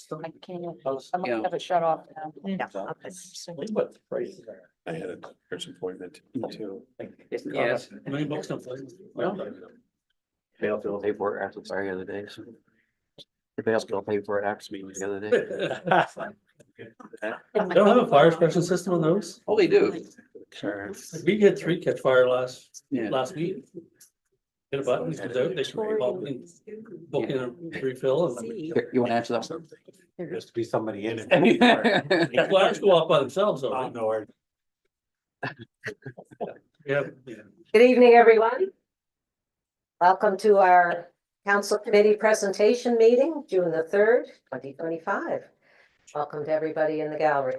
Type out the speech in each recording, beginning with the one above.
still. I can't, How's- I might have it shut off now. What the prices are? I had a doctor's appointment too. Yes. How many bucks don't play? Failed to pay for it after the other day, so. If they also don't pay for it after meeting the other day. They don't have a fire suppression system on those? Oh, they do. Sure. We had 3 catch fire last Yeah. week. Get a button, comes out, they should book in a refill and. Here, you wanna answer that one? There has to be somebody in it. That's why I just go off by themselves, though. right? No, Yeah. Good evening, everyone. Welcome to our council committee presentation meeting, June the 3rd, 2025. Welcome to everybody in the gallery.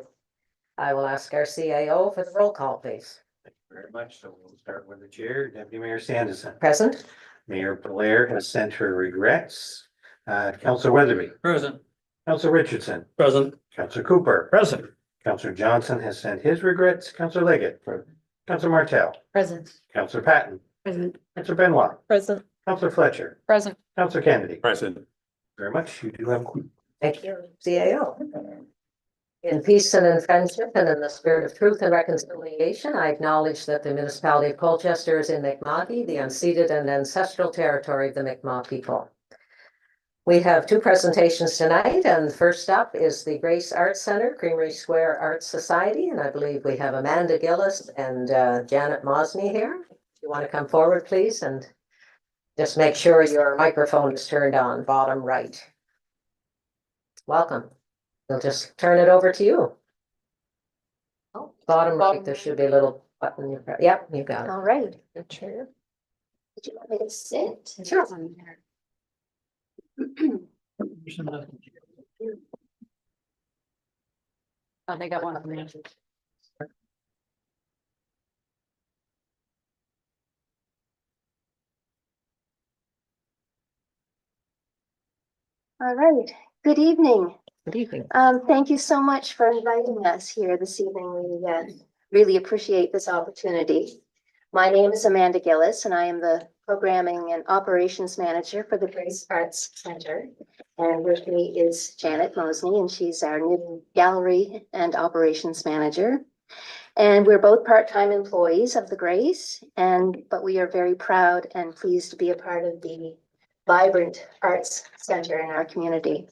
I will ask our CAO for the roll call, please. Thank you very much. So we'll start with the chair, Deputy Mayor Sanderson. Present. Mayor Blair has sent her regrets. Councillor Weatherby, Present. Councillor Richardson, Present. Councillor Cooper, Present. Councillor Johnson has sent his regrets. Councillor Leggett, Councillor Martell, Present. Councillor Patton, Present. Councillor Benoit, Present. Councillor Fletcher, Present. Councillor Kennedy. Present. Very much. You do have. Thank you, CAO. In peace and in friendship and in the spirit of truth and reconciliation, I acknowledge that the Municipality of Colchester is in Mi'kmaq, the unceded and ancestral territory of the Mi'kmaq people. We have 2 presentations tonight, and first up is the Grace Arts Center, Creamery Square Arts Society, and I believe we have Amanda Gillis and Janet Mosney here. If you want to come forward, please, and just make sure your microphone is turned on, bottom right. Welcome. We'll just turn it over to you. Oh, bottom right, there should be a little button. Yep, you got it. All right, the chair. Did you want me to sit? Sure. Oh, they got one of them. All right, good evening. Good evening. Thank you so much for inviting us here this evening. We really appreciate this opportunity. My name is Amanda Gillis and I am the Programming and Operations Manager for the Grace Arts Center. And with me is Janet Mosney and she's our new Gallery and Operations Manager. And we're both part-time employees of the Grace, but we are very proud and pleased to be a part of the vibrant arts center in our community.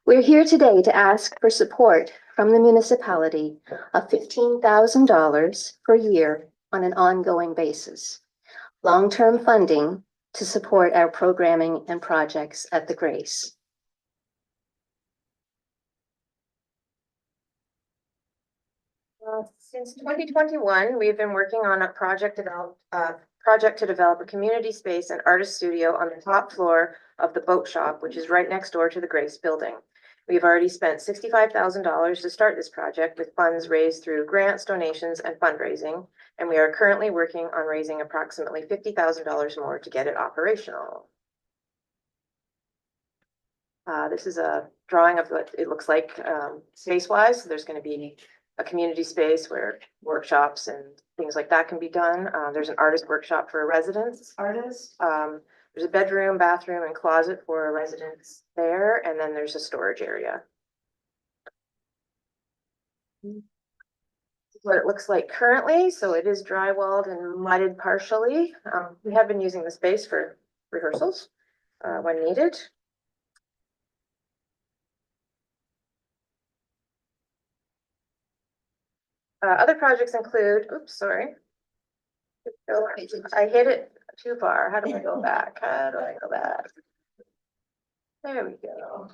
We're here today to ask for support from the municipality of $15,000 per year on an ongoing basis. Long-term funding to support our programming and projects at the Grace. Since 2021, we've been working on a project to develop a community space and artist studio on the top floor of the boat shop, which is right next door to the Grace building. We've already spent $65,000 to start this project with funds raised through grants, donations, and fundraising. And we are currently working on raising approximately $50,000 more to get it operational. This is a drawing of what it looks like space-wise. So there's going to be a community space where workshops and things like that can be done. There's an artist workshop for a residence artist. There's a bedroom, bathroom, and closet for residents there, and then there's a storage area. This is what it looks like currently. So it is drywalled and mudded partially. We have been using the space for rehearsals when needed. Other projects include, oops, sorry. I hit it too far. How do I go back? How do I go back? There we go.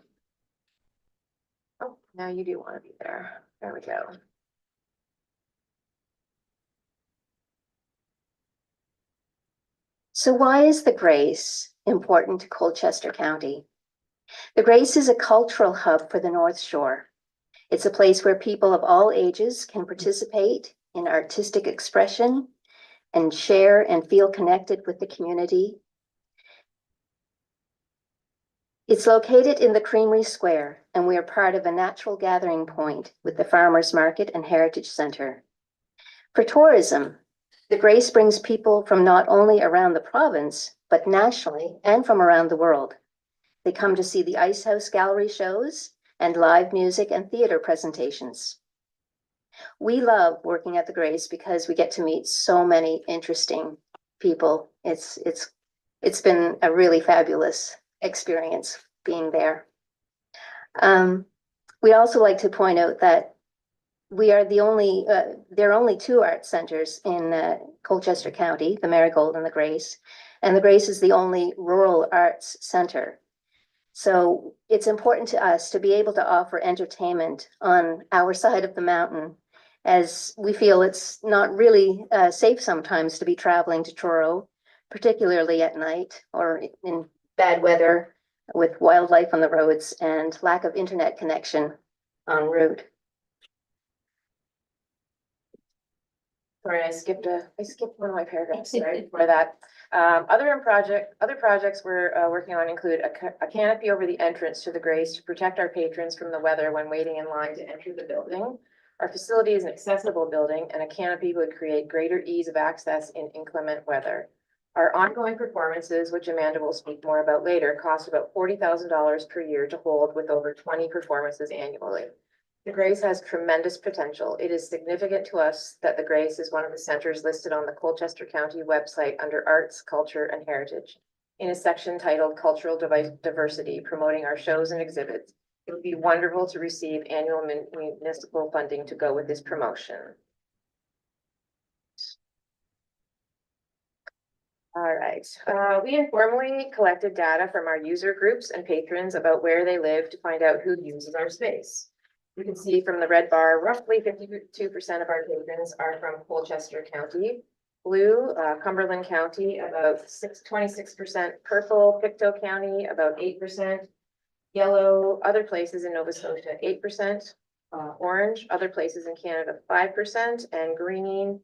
Oh, now you do want to be there. There we go. So why is the Grace important to Colchester County? The Grace is a cultural hub for the North Shore. It's a place where people of all ages can participate in artistic expression and share and feel connected with the community. It's located in the Creamery Square, and we are part of a natural gathering point with the Farmers Market and Heritage Center. For tourism, the Grace brings people from not only around the province, but nationally and from around the world. They come to see the Ice House Gallery shows and live music and theater presentations. We love working at the Grace because we get to meet so many interesting people. It's been a really fabulous experience being there. We also like to point out that we are there are only two art centers in Colchester County, the Marigold and the Grace. And the Grace is the only rural arts center. So it's important to us to be able to offer entertainment on our side of the mountain, as we feel it's not really safe sometimes to be traveling to Truro, particularly at night or in bad weather with wildlife on the roads and lack of internet connection en route. Sorry, I skipped one of my paragraphs, sorry for that. Other projects we're working on include a canopy over the entrance to the Grace to protect our patrons from the weather when waiting in line to enter the building. Our facility is an accessible building, and a canopy would create greater ease of access in inclement weather. Our ongoing performances, which Amanda will speak more about later, cost about $40,000 per year to hold, with over 20 performances annually. The Grace has tremendous potential. It is significant to us that the Grace is one of the centers listed on the Colchester County website under Arts, Culture, and Heritage in a section titled Cultural Diversity, promoting our shows and exhibits. It would be wonderful to receive annual municipal funding to go with this promotion. All right, we informally collected data from our user groups and patrons about where they live to find out who uses our space. You can see from the red bar, roughly 52% of our patrons are from Colchester County. Blue, Cumberland County, about 26%. Purple, Pictou County, about 8%. Yellow, other places in Nova Scotia, 8%. Orange, other places in Canada, 5%. And green,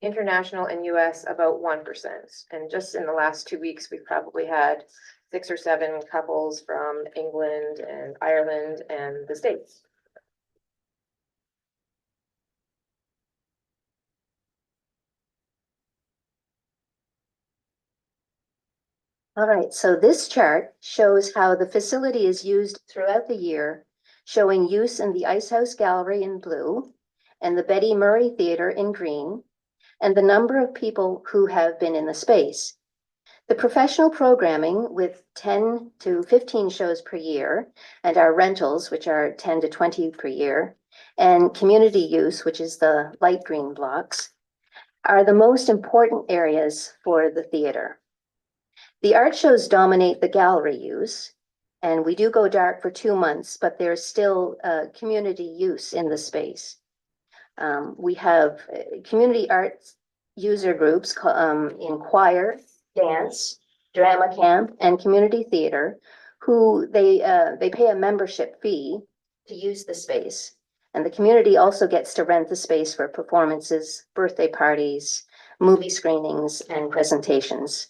international and US, about 1%. And just in the last 2 weeks, we've probably had 6 or 7 couples from England and Ireland and the States. All right, so this chart shows how the facility is used throughout the year, showing use in the Ice House Gallery in blue and the Betty Murray Theatre in green, and the number of people who have been in the space. The professional programming with 10 to 15 shows per year, and our rentals, which are 10 to 20 per year, and community use, which is the light green blocks, are the most important areas for the theater. The art shows dominate the gallery use, and we do go dark for 2 months, but there's still community use in the space. We have community arts user groups in choir, dance, drama camp, and community theater, who they pay a membership fee to use the space. And the community also gets to rent the space for performances, birthday parties, movie screenings, and presentations.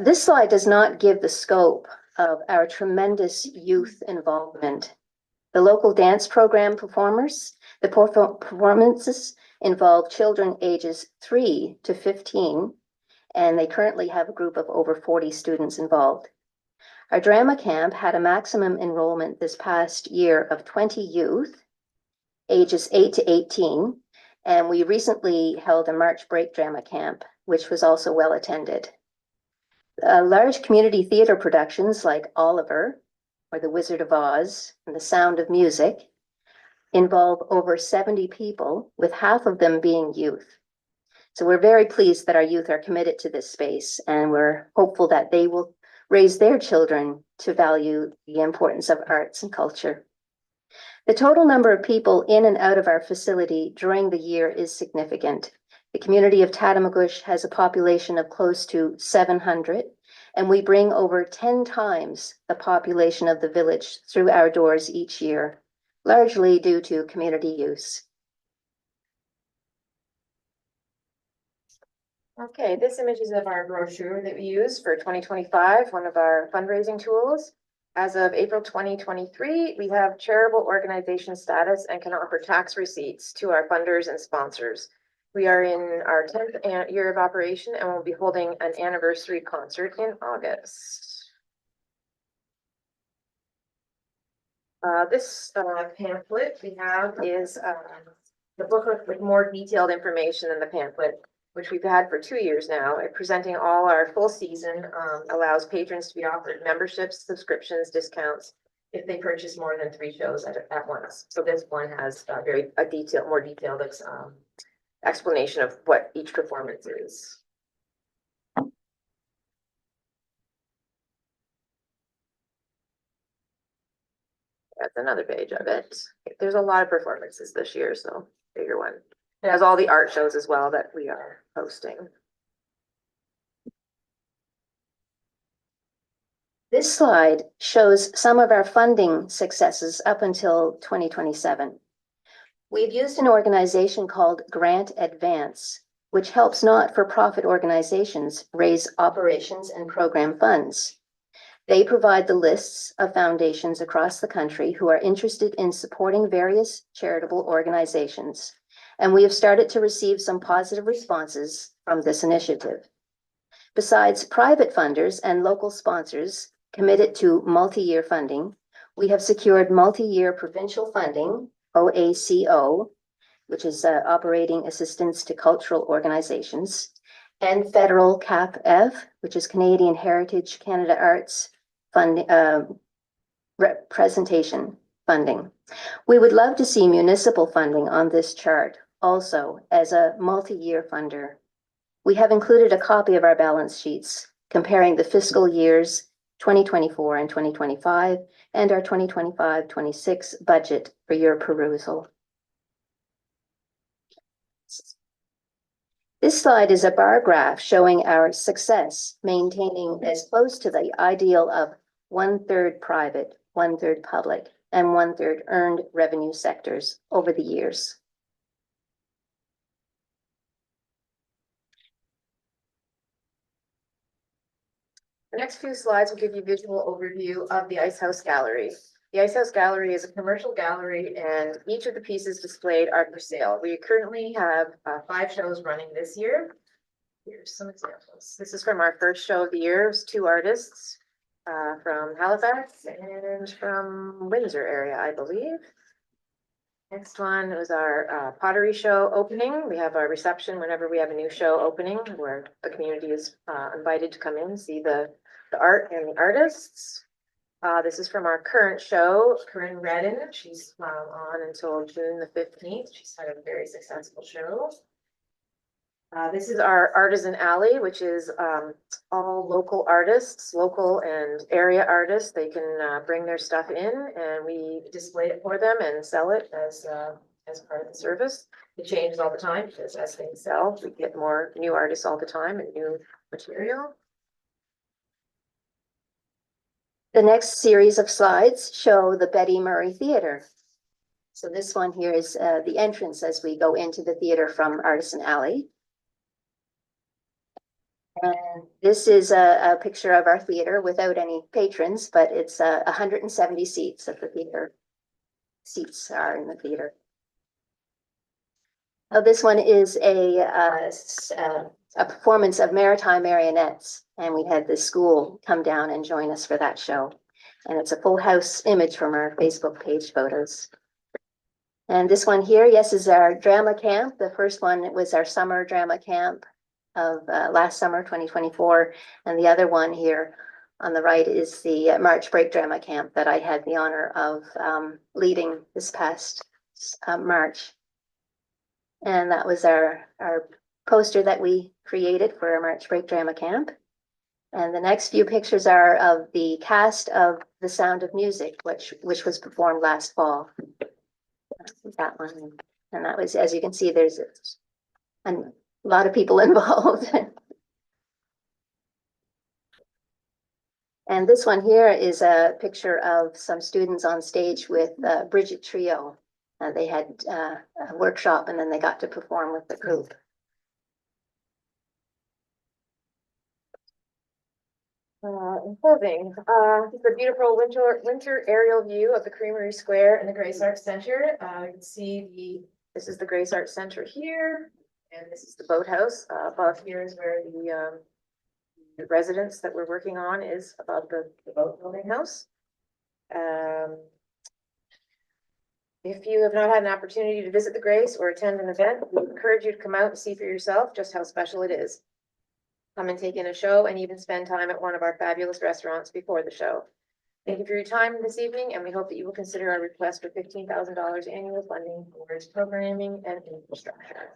This slide does not give the scope of our tremendous youth involvement. The local dance program performers, the performances involve children ages 3 to 15, and they currently have a group of over 40 students involved. Our drama camp had a maximum enrollment this past year of 20 youth, ages 8 to 18, and we recently held a March break drama camp, which was also well attended. Large community theater productions like Oliver, or The Wizard of Oz, and The Sound of Music involve over 70 people, with half of them being youth. So we're very pleased that our youth are committed to this space, and we're hopeful that they will raise their children to value the importance of arts and culture. The total number of people in and out of our facility during the year is significant. The community of Kmtnuk has a population of close to 700, and we bring over 10 times the population of the village through our doors each year, largely due to community use. Okay, this image is of our brochure that we use for 2025, one of our fundraising tools. As of April 2023, we have charitable organization status and can offer tax receipts to our funders and sponsors. We are in our 10th year of operation and we'll be holding an anniversary concert in August. This pamphlet we have is the booklet with more detailed information than the pamphlet, which we've had for 2 years now. Presenting all our full season allows patrons to be offered memberships, subscriptions, discounts if they purchase more than 3 shows at once. So this one has a more detailed explanation of what each performance is. That's another page of it. There's a lot of performances this year, so bigger one. It has all the art shows as well that we are hosting. This slide shows some of our funding successes up until 2027. We've used an organization called Grant Advance, which helps not-for-profit organizations raise operations and program funds. They provide the lists of foundations across the country who are interested in supporting various charitable organizations, and we have started to receive some positive responses from this initiative. Besides private funders and local sponsors committed to multi-year funding, we have secured multi-year provincial funding, OACO, which is Operating Assistance to Cultural Organizations, and federal CAP-F, which is Canadian Heritage Canada Arts funding, representation funding. We would love to see municipal funding on this chart also as a multi-year funder. We have included a copy of our balance sheets comparing the fiscal years 2024 and 2025 and our 2025-26 budget for your perusal. This slide is a bar graph showing our success maintaining as close to the ideal of 1/3 private, 1/3 public, and 1/3 earned revenue sectors over the years. The next few slides will give you a visual overview of the Ice House Gallery. The Ice House Gallery is a commercial gallery, and each of the pieces displayed are for sale. We currently have 5 shows running this year. Here's some examples. This is from our first show of the year. It was 2 artists from Halifax and from Windsor area, I believe. Next one was our pottery show opening. We have our reception whenever we have a new show opening where the community is invited to come in and see the art and the artists. This is from our current show, Corinne Redden. She's on until June the 15th. She's had a very successful show. This is our Artisan Alley, which is all local artists, local and area artists. They can bring their stuff in and we display it for them and sell it as part of the service. It changes all the time because as things sell, we get more new artists all the time and new material. The next series of slides show the Betty Murray Theatre. So this one here is the entrance as we go into the theater from Artisan Alley. And this is a picture of our theater without any patrons, but it's 170 seats at the theater. Seats are in the theater. This one is a performance of Maritime Marionettes, and we had the school come down and join us for that show. And it's a full house image from our Facebook page photos. And this one here, yes, is our drama camp. The first one was our summer drama camp of last summer, 2024. And the other one here on the right is the March Break Drama Camp that I had the honor of leading this past March. And that was our poster that we created for our March Break Drama Camp. And the next few pictures are of the cast of The Sound of Music, which was performed last fall. That one. And that was, as you can see, there's a lot of people involved. And this one here is a picture of some students on stage with Bridget Trio. They had a workshop and then they got to perform with the group. In closing, it's a beautiful winter aerial view of the Creamery Square and the Grace Arts Center. You can see this is the Grace Arts Center here, and this is the boathouse. Above here is where the residence that we're working on is above the boat building house. If you have not had an opportunity to visit the Grace or attend an event, we encourage you to come out and see for yourself just how special it is. Come and take in a show and even spend time at one of our fabulous restaurants before the show. Thank you for your time this evening, and we hope that you will consider our request for $15,000 annual funding towards programming and infrastructure.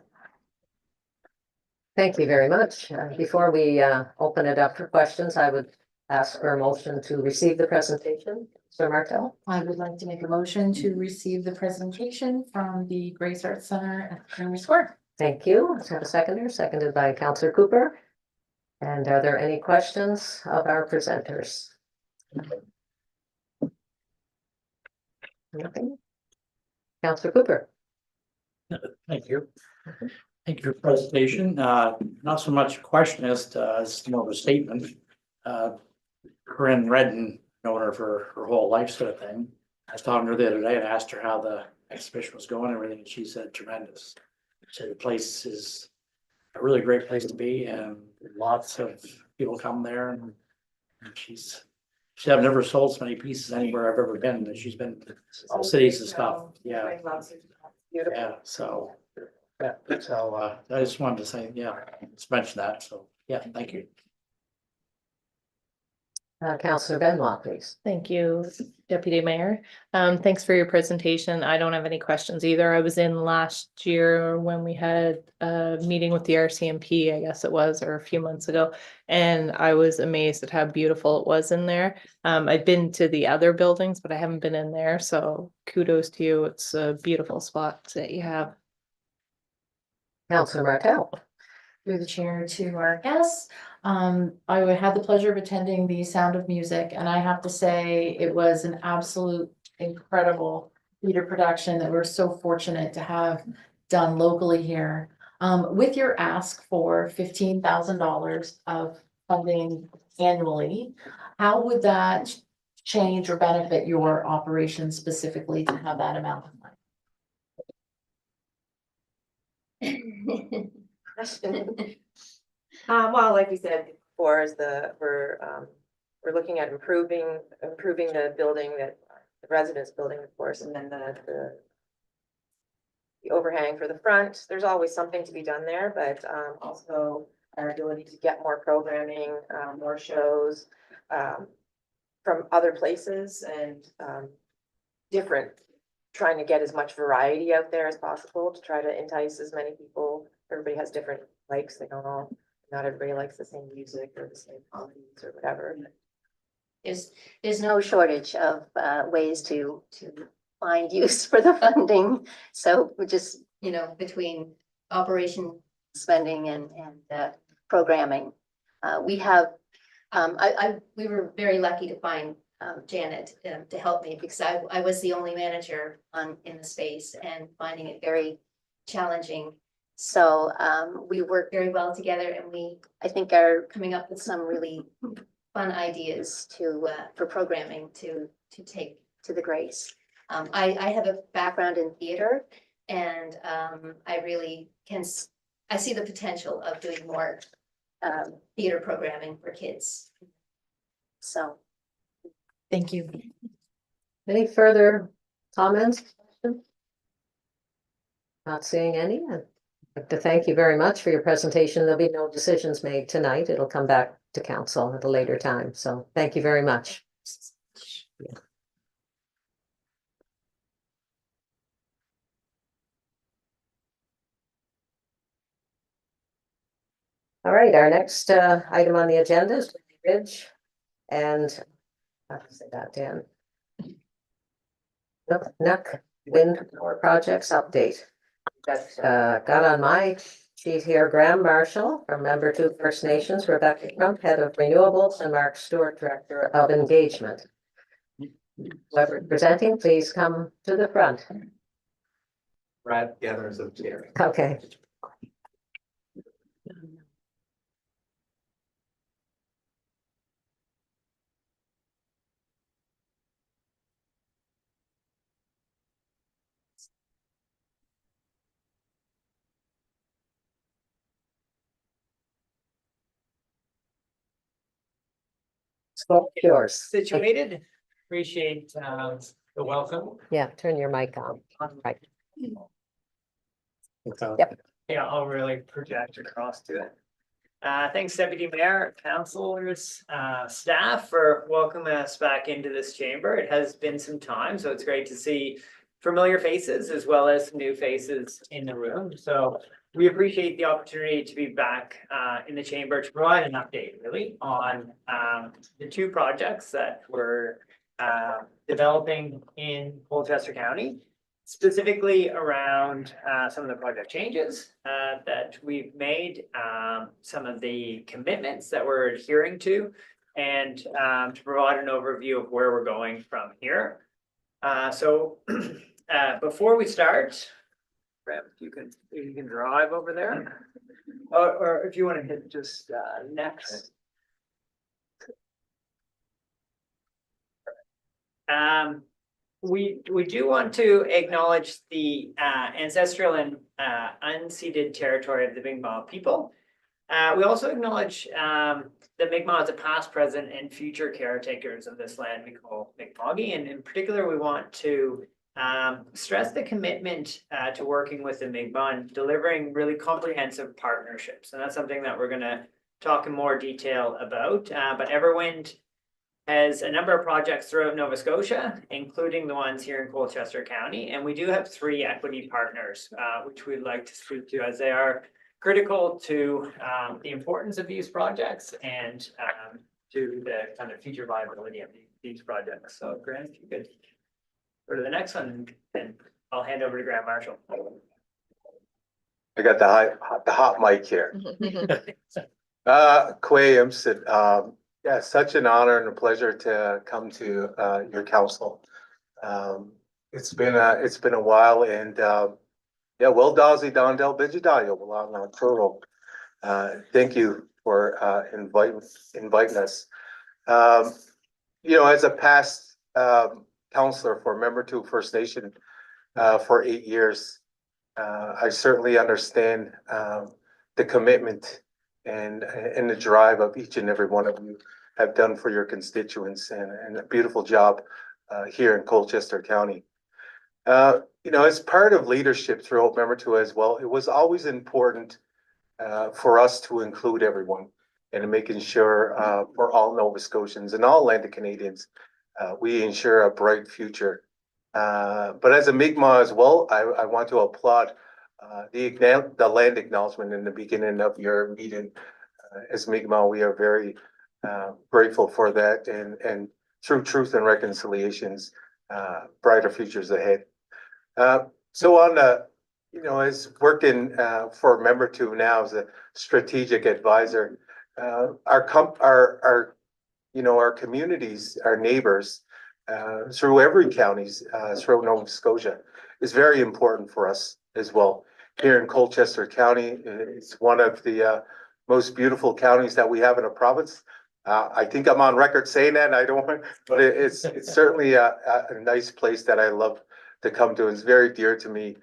Thank you very much. Before we open it up for questions, I would ask for a motion to receive the presentation. Mr. Martel, I would like to make a motion to receive the presentation from the Grace Arts Center at Creamery Square. thank you. Let's have a seconder, seconded by Councillor Cooper. And are there any questions of our presenters? Nothing? Councillor Cooper. Thank you. Thank you for your presentation. Not so much a question as more of a statement. Corinne Redden, known her for her whole life sort of thing. I was talking to her the other day and asked her how the exhibition was going and everything, and she said tremendous. She said the place is a really great place to be, and lots of people come there, and I've never sold so many pieces anywhere I've ever been, and she's been all cities and stuff, yeah. Beautiful. Yeah, so, I just wanted to say, yeah, let's mention that, so, yeah, thank you. Councillor Benoit, please. Thank you, Deputy Mayor. Thanks for your presentation. I don't have any questions either. I was in last year when we had a meeting with the RCMP, I guess it was, or a few months ago. And I was amazed at how beautiful it was in there. I've been to the other buildings, but I haven't been in there. So kudos to you. It's a beautiful spot that you have. Councillor Martel. Through the chair to our guests. I had the pleasure of attending the Sound of Music, and I have to say it was an absolute incredible theater production that we're so fortunate to have done locally here. With your ask for $15,000 of funding annually, how would that change or benefit your operation specifically to have that amount of money? Well, like we said before, we're looking at improving the building, that the residence building, of course, and then the overhang for the front. There's always something to be done there, but also our ability to get more programming, more shows from other places, and trying to get as much variety out there as possible to try to entice as many people. Everybody has different likes. Not everybody likes the same music or the same comedies or whatever. There's no shortage of ways to find use for the funding. So we're just, between operation spending and programming, we have, we were very lucky to find Janet to help me, because I was the only manager in the space and finding it very challenging. So we work very well together, and I think are coming up with some really fun ideas for programming to take to the Grace. I have a background in theater, and I really I see the potential of doing more theater programming for kids. So. Thank you. Any further comments? Not seeing any. I'd like to thank you very much for your presentation. There'll be no decisions made tonight. It'll come back to council at a later time. So thank you very much. Yeah. All right, our next item on the agenda is Ridge and how to say that, Dan? Kmtnuk Wind Power Projects update. Got on my sheet here, Graham Marshall from Membertou First Nations, Rebecca Crump, Head of Renewables, and Mark Stewart, Director of Engagement. Whoever presenting, please come to the front. Brad gathers up here. Okay. Yours. Situated. Appreciate Welcome. Yeah, turn your mic on. Right. Yeah, I'll really project across to it. Thanks, Deputy Mayor, councilors, staff for welcoming us back into this chamber. It has been some time, so it's great to see familiar faces as well as some new faces in the room. So we appreciate the opportunity to be back in the chamber to provide an update really on the two projects that we're developing in Colchester County. Specifically around some of the project changes that we've made, some of the commitments that we're adhering to, and to provide an overview of where we're going from here. So before we start, Crump, you can drive over there, or if you want to hit just next. We do want to acknowledge the ancestral and unceded territory of the Mi'kmaq people. We also acknowledge the Mi'kmaq as a past, present, and future caretakers of this land we call Mi'kma'ki. And in particular, we want to stress the commitment to working with the Mi'kmaq and delivering really comprehensive partnerships. And that's something that we're going to talk in more detail about. But Everwind has a number of projects throughout Nova Scotia, including the ones here in Colchester County. And we do have 3 equity partners, which we'd like to speak to, as they are critical to the importance of these projects and to the kind of future viability of these projects. So Grant, if you could go to the next one, and I'll hand over to Grant Marshall. I got the hot mic here. Kmtnuk, yeah, such an honor and a pleasure to come to your council. It's been a while, and yeah, well, Dawsey Dondell Bijidayo Walana Turo. Thank you for inviting us. You know, as a past counselor for Membertou First Nation for 8 years, I certainly understand the commitment and the drive of each and every one of you have done for your constituents, and a beautiful job here in Colchester County. You know, as part of leadership throughout Membertou as well, it was always important for us to include everyone and making sure for all Nova Scotians and all Atlantic Canadians, we ensure a bright future. But as a Mi'kmaq as well, I want to applaud the land acknowledgement in the beginning of your meeting. As Mi'kmaq, we are very grateful for that, and through truth and reconciliations, brighter futures ahead. So on the, you know, as working for Membertou now as a strategic advisor, our you know, our communities, our neighbors, through every counties throughout Nova Scotia is very important for us as well. Here in Colchester County, it's one of the most beautiful counties that we have in a province. I think I'm on record saying that. I don't want, but it's certainly a nice place that I love to come to. It's very dear to me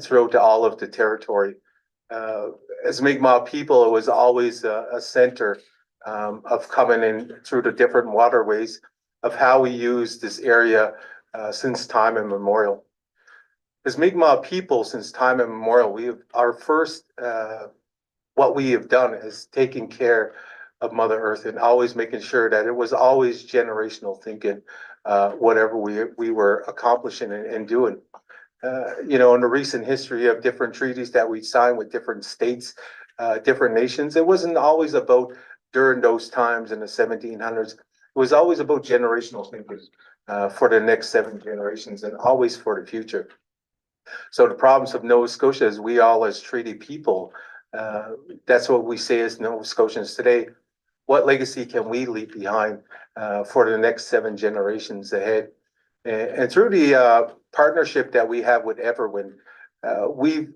throughout all of the territory. As Mi'kmaq people, it was always a center of coming in through the different waterways of how we use this area since time immemorial. As Mi'kmaq people, since time immemorial, our first what we have done is taking care of Mother Earth and always making sure that it was always generational thinking, whatever we were accomplishing and doing. You know, in the recent history of different treaties that we signed with different states, different nations, it wasn't always about during those times in the 1700s. It was always about generational thinking for the next 7 generations and always for the future. So the problems of Nova Scotia is we all as treaty people, that's what we say as Nova Scotians today. What legacy can we leave behind for the next 7 generations ahead? And through the partnership that we have with Everwind, we've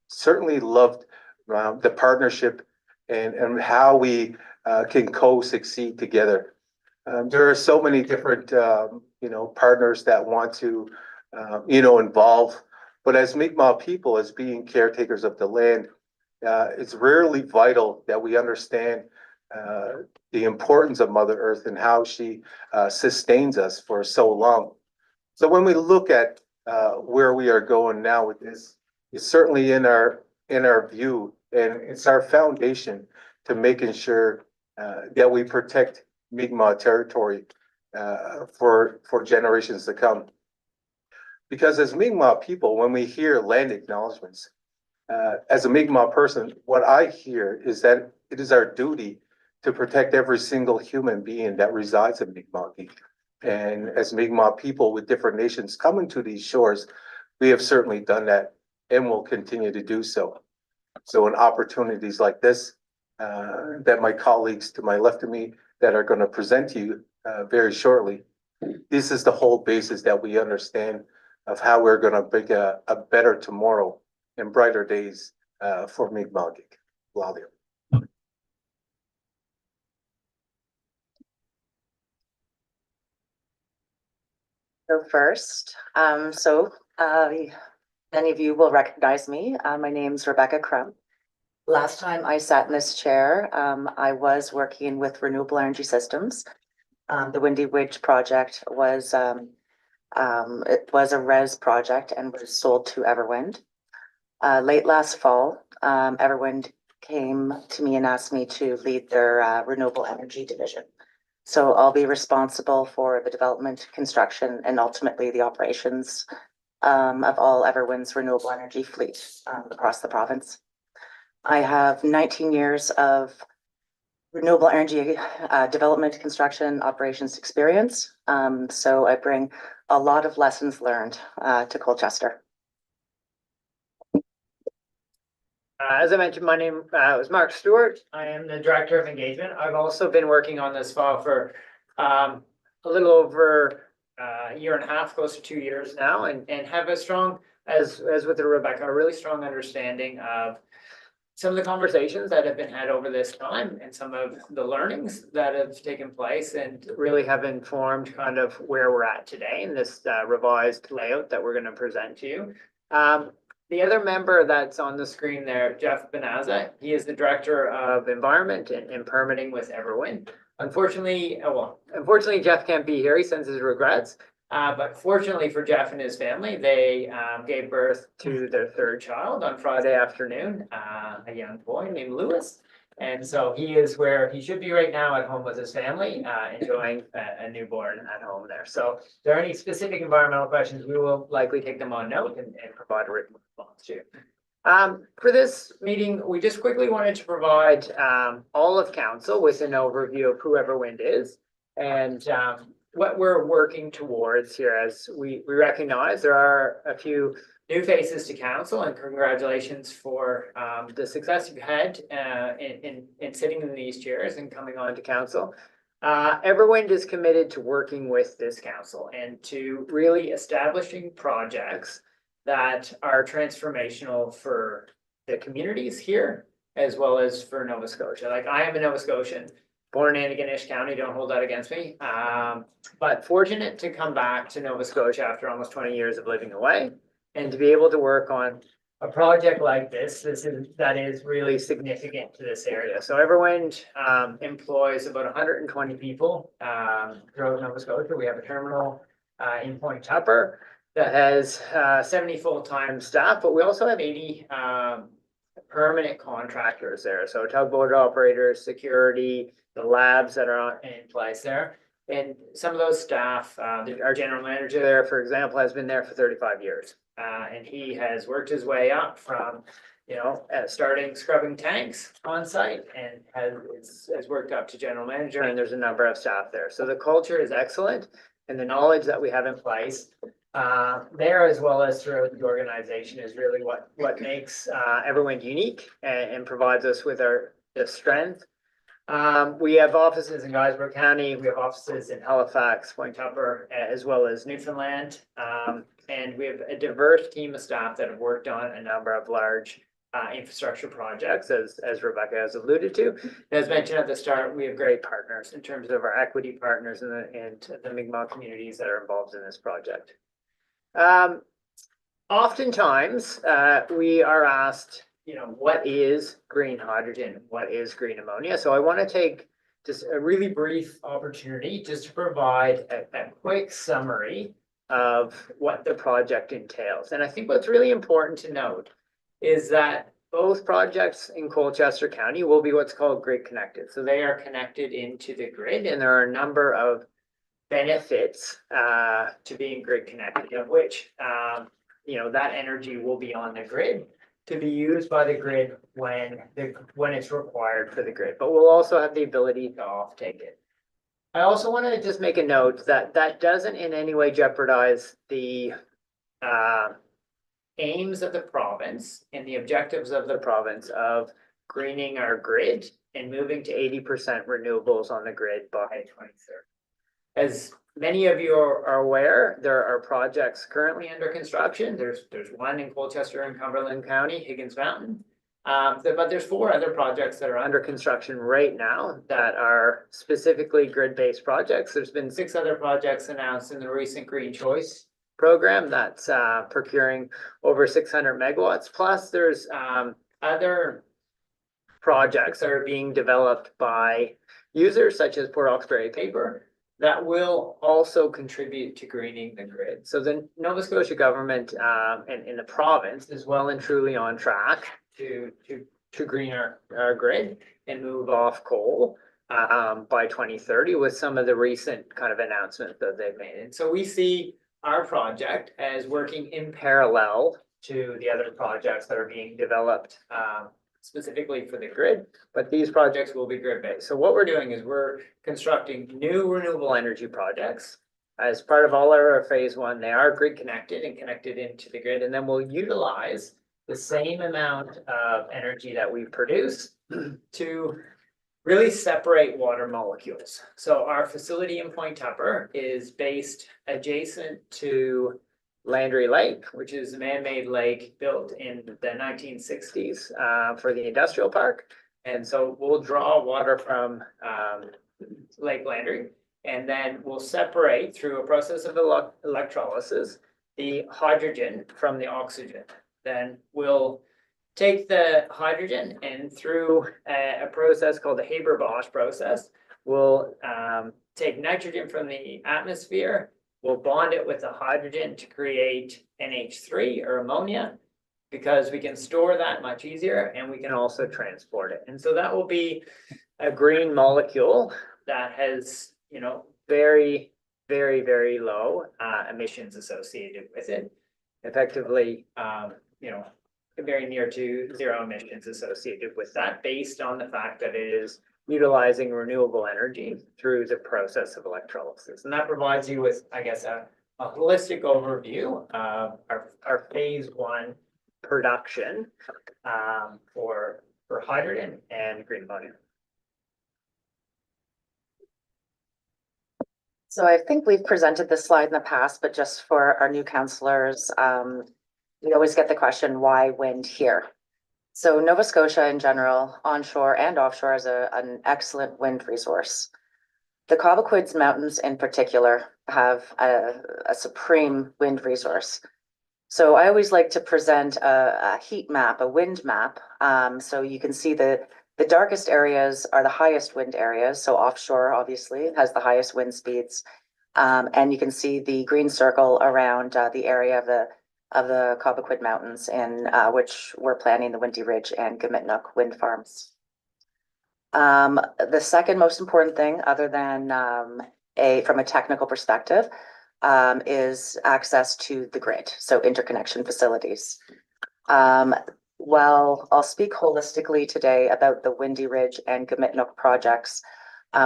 certainly loved the partnership and how we can co-succeed together. There are so many different, you know, partners that want to, you know, involve. But as Mi'kmaq people, as being caretakers of the land, it's rarely vital that we understand the importance of Mother Earth and how she sustains us for so long. So when we look at where we are going now with this, it's certainly in our view, and it's our foundation to making sure that we protect Mi'kmaq territory for generations to come. Because as Mi'kmaq people, when we hear land acknowledgements, as a Mi'kmaq person, what I hear is that it is our duty to protect every single human being that resides in Mi'kmaq. And as Mi'kmaq people with different nations coming to these shores, we have certainly done that and will continue to do so. So in opportunities like this, that my colleagues to my left of me that are going to present to you very shortly, this is the whole basis that we understand of how we're going to bring a better tomorrow and brighter days for Mi'kmaq. Claudia. So first, many of you will recognize me. My name's Rebecca Crump. Last time I sat in this chair, I was working with Renewable Energy Systems. The Windy Ridge project was it was a res project and was sold to Everwind. Late last fall, Everwind came to me and asked me to lead their renewable energy division. So I'll be responsible for the development, construction, and ultimately the operations of all Everwind's renewable energy fleet across the province. I have 19 years of renewable energy development, construction, operations experience. So I bring a lot of lessons learned to Colchester. As I mentioned, my name is Mark Stewart. I am the Director of Engagement. I've also been working on this file for a little over a year and a half, close to 2 years now, and have a strong, as with Rebecca, a really strong understanding of some of the conversations that have been had over this time and some of the learnings that have taken place and really have informed kind of where we're at today in this revised layout that we're going to present to you. The other member that's on the screen there, Jeff Benaza, he is the Director of Environment and Permitting with Everwind. Unfortunately, Jeff can't be here. He sends his regrets. But fortunately for Jeff and his family, they gave birth to their third child on Friday afternoon, a young boy named Lewis. And so he is where he should be right now at home with his family, enjoying a newborn at home there. So if there are any specific environmental questions, we will likely take them on note and provide a written response to. For this meeting, we just quickly wanted to provide all of council with an overview of who Everwind is and what we're working towards here. As we recognize there are a few new faces to council, and congratulations for the success you've had in sitting in these chairs and coming on to council. Everwind is committed to working with this council and to really establishing projects that are transformational for the communities here as well as for Nova Scotia. Like, I am a Nova Scotian, born in Antigonish County, don't hold that against me. But fortunate to come back to Nova Scotia after almost 20 years of living away and to be able to work on a project like this that is really significant to this area. So Everwind employs about 120 people throughout Nova Scotia. We have a terminal in Point Tupper that has 70 full-time staff, but we also have 80 permanent contractors there. So tugboat operators, security, the labs that are in place there. And some of those staff, our general manager there, for example, has been there for 35 years. And he has worked his way up from, starting scrubbing tanks on site and has worked up to general manager, and there's a number of staff there. So the culture is excellent, and the knowledge that we have in place there as well as throughout the organization is really what makes Everwind unique and provides us with the strength. We have offices in Guysborough County, we have offices in Halifax, Point Tupper, as well as Newfoundland. And we have a diverse team of staff that have worked on a number of large infrastructure projects, as Rebecca has alluded to. As mentioned at the start, we have great partners in terms of our equity partners and the Mi'kmaq communities that are involved in this project. Oftentimes, we are asked, what is green hydrogen? What is green ammonia? So I want to take just a really brief opportunity just to provide a quick summary of what the project entails. And I think what's really important to note is that both projects in Colchester County will be what's called grid connected. So they are connected into the grid, and there are a number of benefits to being grid connected, of which that energy will be on the grid to be used by the grid when it's required for the grid, but we'll also have the ability to offtake it. I also want to just make a note that that doesn't in any way jeopardize the aims of the province and the objectives of the province of greening our grid and moving to 80% renewables on the grid by 2030. As many of you are aware, there are projects currently under construction. There's one in Colchester and Cumberland County, Higgins Mountain. But there's 4 other projects that are under construction right now that are specifically grid-based projects. There's been 6 other projects announced in the recent Green Choice program that's procuring over 600 megawatts. Plus, there's other projects that are being developed by users such as Port Hawkesbury Paper that will also contribute to greening the grid. So the Nova Scotia government and in the province is well and truly on track to green our grid and move off coal by 2030 with some of the recent kind of announcements that they've made. And so we see our project as working in parallel to the other projects that are being developed specifically for the grid, but these projects will be grid-based. So what we're doing is we're constructing new renewable energy projects. As part of all our phase 1, they are grid connected and connected into the grid, and then we'll utilize the same amount of energy that we produce to really separate water molecules. So our facility in Point Tupper is based adjacent to Landry Lake, which is a man-made lake built in the 1960s for the industrial park. And so we'll draw water from Lake Landry, and then we'll separate through a process of electrolysis the hydrogen from the oxygen. Then we'll take the hydrogen and through a process called the Haber-Bosch process, we'll take nitrogen from the atmosphere. We'll bond it with the hydrogen to create NH3 or ammonia, because we can store that much easier and we can also transport it. And so that will be a green molecule that has, very, very, very low emissions associated with it. Effectively, very near to 0 emissions associated with that, based on the fact that it is utilizing renewable energy through the process of electrolysis. And that provides you with, I guess, a holistic overview of our phase 1 production for hydrogen and green ammonia. So I think we've presented this slide in the past, but just for our new councillors, we always get the question, why wind here? So Nova Scotia in general, onshore and offshore, is an excellent wind resource. The Cobequid's mountains in particular have a supreme wind resource. So I always like to present a heat map, a wind map. So you can see the darkest areas are the highest wind areas. So offshore obviously has the highest wind speeds. And you can see the green circle around the area of the Cobequid Mountains, in which we're planning the Windy Ridge and Kmtnuk wind farms. The second most important thing, other than from a technical perspective, is access to the grid, so interconnection facilities. Well, I'll speak holistically today about the Windy Ridge and Kmtnuk projects.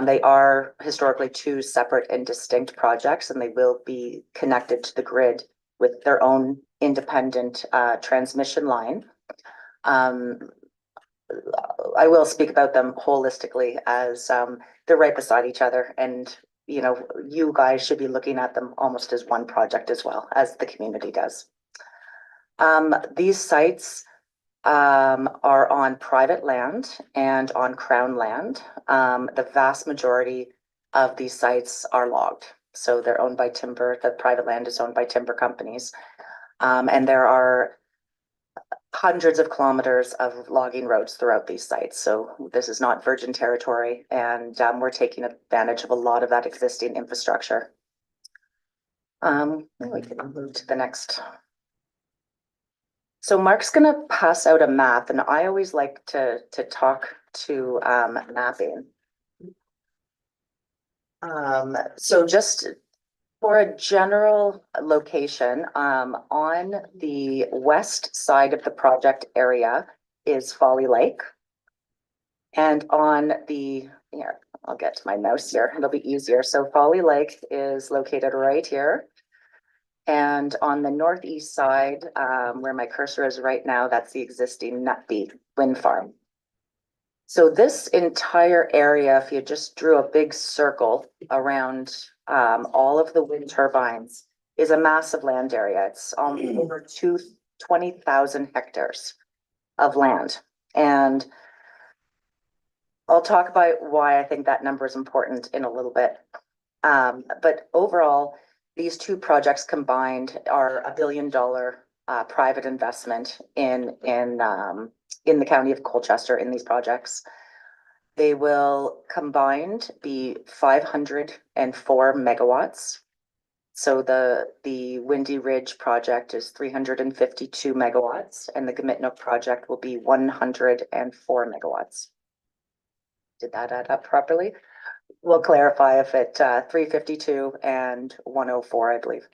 They are historically 2 separate and distinct projects, and they will be connected to the grid with their own independent transmission line. I will speak about them holistically as they're right beside each other, and you guys should be looking at them almost as one project as well as the community does. These sites are on private land and on Crown land. The vast majority of these sites are logged. So they're owned by timber, the private land is owned by timber companies. And there are hundreds of kilometers of logging roads throughout these sites. So this is not virgin territory, and we're taking advantage of a lot of that existing infrastructure. We can move to the next. So Mark's gonna pass out a map, and I always like to talk to mapping. So just for a general location, on the west side of the project area is Folly Lake. And on the, here, I'll get to my mouse here, it'll be easier. So Folly Lake is located right here. And on the northeast side, where my cursor is right now, that's the existing Nutby wind farm. So this entire area, if you just drew a big circle around all of the wind turbines, is a massive land area. It's over 20,000 hectares of land. And I'll talk about why I think that number is important in a little bit. But overall, these two projects combined are $1 billion private investment in the county of Colchester in these projects. They will combined be 504 megawatts. So the Windy Ridge project is 352 megawatts, and the Kmtnuk project will be 104 megawatts. Did that add up properly? We'll clarify if it 352 and 104, I believe.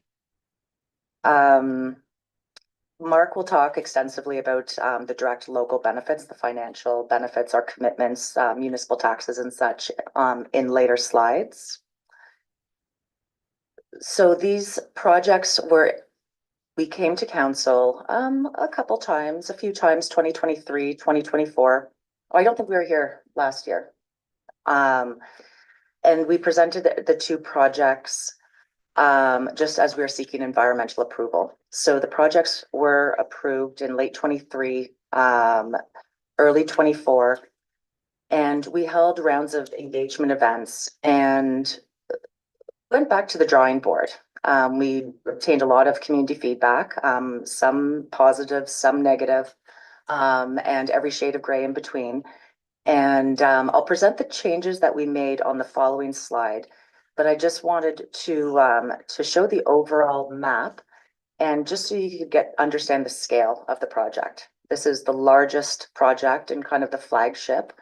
Mark will talk extensively about the direct local benefits, the financial benefits, our commitments, municipal taxes and such in later slides. So these projects we came to council a couple times, a few times, 2023, 2024. Oh, I don't think we were here last year. And we presented the two projects just as we were seeking environmental approval. So the projects were approved in late 23, early 24, and we held rounds of engagement events and went back to the drawing board. We obtained a lot of community feedback, some positive, some negative, and every shade of gray in between. And I'll present the changes that we made on the following slide. But I just wanted to show the overall map, and just so you could understand the scale of the project. This is the largest project and kind of the flagship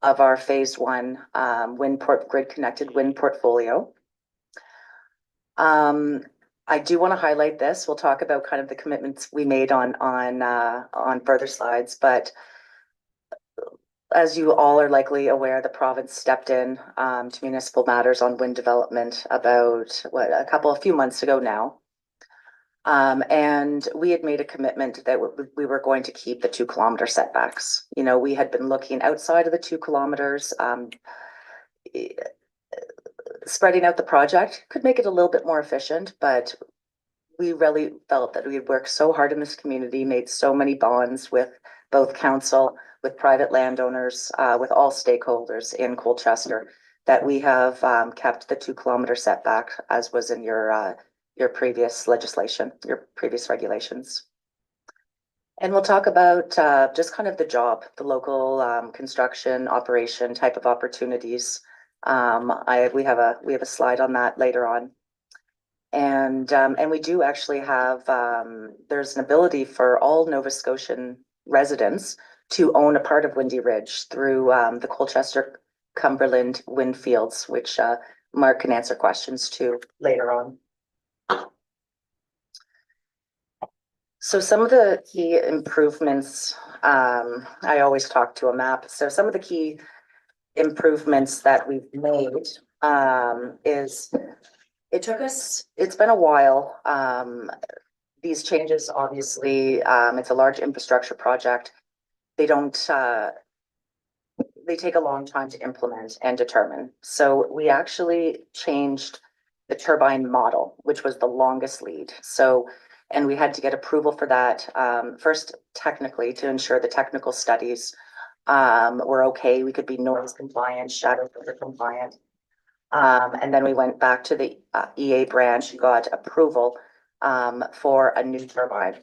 of our phase one grid connected wind portfolio. I do want to highlight this. We'll talk about kind of the commitments we made on further slides, but as you all are likely aware, the province stepped in to municipal matters on wind development about a few months ago now. And we had made a commitment that we were going to keep the 2 kilometer setbacks. You know, we had been looking outside of the 2 kilometers. Spreading out the project could make it a little bit more efficient, but we really felt that we had worked so hard in this community, made so many bonds with both council, with private landowners, with all stakeholders in Colchester, that we have kept the 2 kilometer setback as was in your previous legislation, your previous regulations. And we'll talk about just kind of the local construction operation type of opportunities. We have a slide on that later on. And we do actually have, there's an ability for all Nova Scotian residents to own a part of Windy Ridge through the Colchester Cumberland wind fields, which Mark can answer questions to later on. So some of the key improvements, I always talk to a map. So some of the key improvements that we've made is it's been a while. These changes, obviously, it's a large infrastructure project. They take a long time to implement and determine. So we actually changed the turbine model, which was the longest lead. So, and we had to get approval for that, first technically to ensure the technical studies were okay. We could be noise compliant, shadow filter compliant. And then we went back to the EA branch and got approval for a new turbine.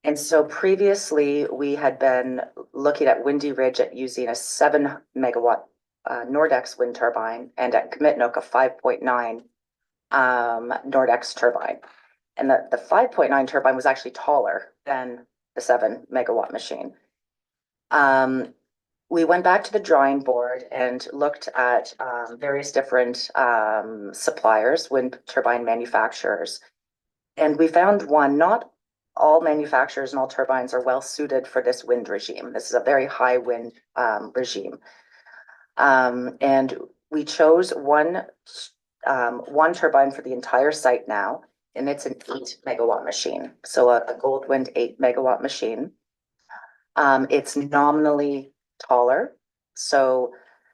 And so previously we had been looking at Windy Ridge at using a 7 megawatt Nordex wind turbine, and at Kmtnuk a 5.9 Nordex turbine. And the 5.9 turbine was actually taller than the 7 megawatt machine. We went back to the drawing board and looked at various different suppliers, wind turbine manufacturers. And we found one. Not all manufacturers and all turbines are well suited for this wind regime. This is a very high wind regime. And we chose one turbine for the entire site now, and it's an 8 megawatt machine. So a Goldwind 8 megawatt machine. It's nominally taller. So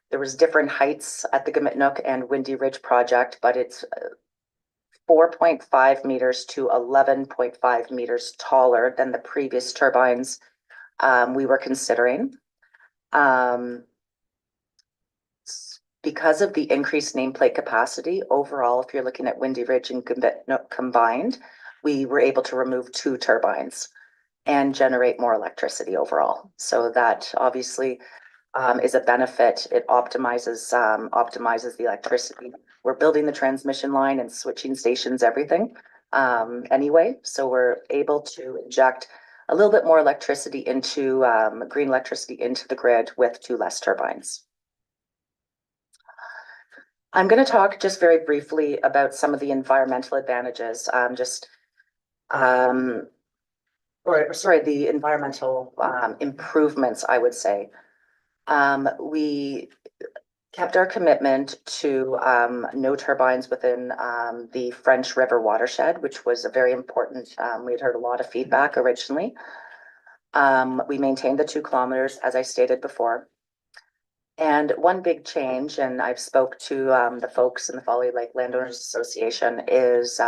there was different heights at the Kmtnuk and Windy Ridge project, but it's 4.5 meters to 11.5 meters taller than the previous turbines we were considering. Because of the increased nameplate capacity overall, if you're looking at Windy Ridge and Kmtnuk combined, we were able to remove 2 turbines and generate more electricity overall. So that obviously is a benefit. It optimizes the electricity. We're building the transmission line and switching stations, everything anyway. So we're able to inject a little bit more electricity into green electricity into the grid with 2 less turbines. I'm going to talk just very briefly about some of the environmental advantages. The environmental improvements, I would say. We kept our commitment to no turbines within the French River watershed, which was a very important. We'd heard a lot of feedback originally. We maintained the 2 kilometers, as I stated before. And one big change, and I've spoke to the folks in the Folly Lake Landowners Association, is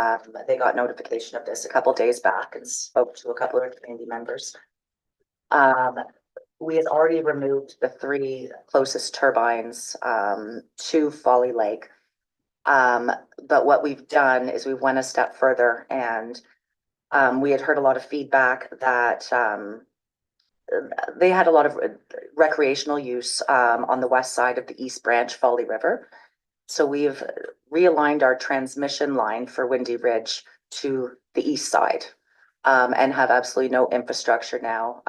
they got notification of this a couple days back and spoke to a couple of community members. We had already removed the 3 closest turbines to Folly Lake. But what we've done is we went a step further, and we had heard a lot of feedback that they had a lot of recreational use on the west side of the East Branch Folly River. So we've realigned our transmission line for Windy Ridge to the east side and have absolutely no infrastructure now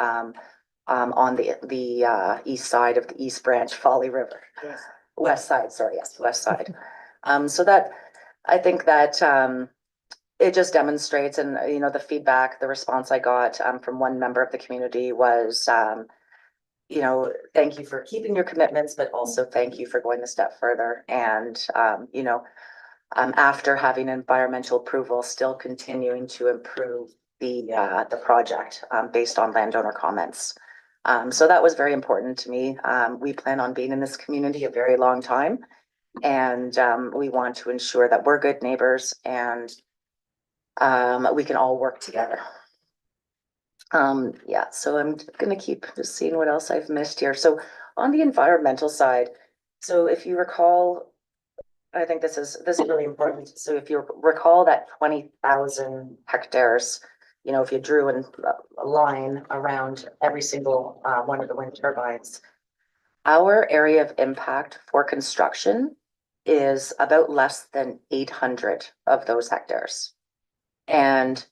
on the east side of the East Branch Folly River. Yes. West side, sorry, yes, west side. So that, I think that it just demonstrates, and the feedback, the response I got from one member of the community was, thank you for keeping your commitments, but also thank you for going a step further. And, after having environmental approval, still continuing to improve the project based on landowner comments. So that was very important to me. We plan on being in this community a very long time, and we want to ensure that we're good neighbors and we can all work together. So I'm going to keep just seeing what else I've missed here. So on the environmental side, so if you recall, I think this is really important. So if you recall that 20,000 hectares, if you drew a line around every single one of the wind turbines, our area of impact for construction is about less than 800 of those hectares. And